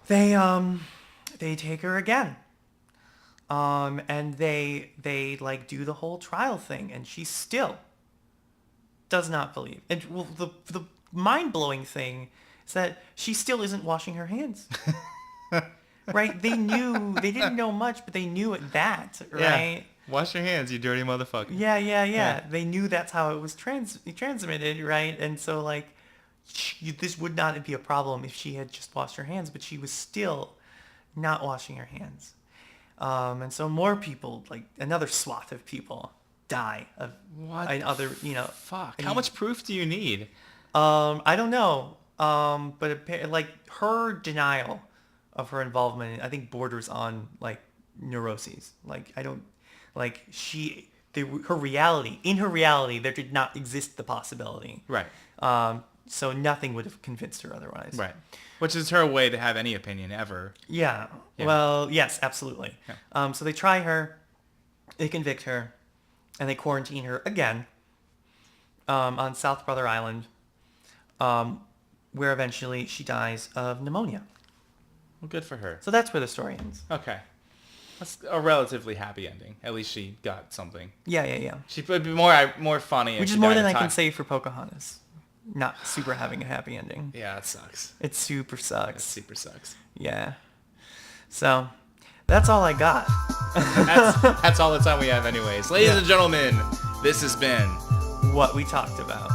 Speaker 1: they take her again. And they like do the whole trial thing, and she still does not believe. And well, the mind-blowing thing is that she still isn't washing her hands. Right? They didn't know much, but they knew that, right?
Speaker 2: Yeah. Wash your hands, you dirty motherfucker.
Speaker 1: Yeah. They knew that's how it was transmitted, right? And so like, this would not be a problem if she had just washed her hands, but she was still not washing her hands. And so more people, like another swath of people, die of other,
Speaker 2: Fuck. How much proof do you need?
Speaker 1: I don't know. But like her denial of her involvement, I think borders on like neuroses. Like I don't, like her reality, there did not exist the possibility.
Speaker 2: Right.
Speaker 1: So nothing would have convinced her otherwise.
Speaker 2: Right. Which is her way to have any opinion ever.
Speaker 1: Yeah. Well, yes, absolutely. Yeah. So they try her, they convict her, and they quarantine her again on South Brother Island, where eventually she dies of pneumonia.
Speaker 2: Well, good for her.
Speaker 1: So that's where the story ends.
Speaker 2: Okay. That's a relatively happy ending. At least she got something.
Speaker 1: Yeah.
Speaker 2: She would be more funny.
Speaker 1: Which is more than I can say for Pocahontas. Not super having a happy ending.
Speaker 2: Yeah, it sucks.
Speaker 1: It super sucks.
Speaker 2: It super sucks.
Speaker 1: Yeah. So, that's all I got.
Speaker 2: That's all the time we have anyways. Ladies and gentlemen, this has been
Speaker 1: What We Talked About.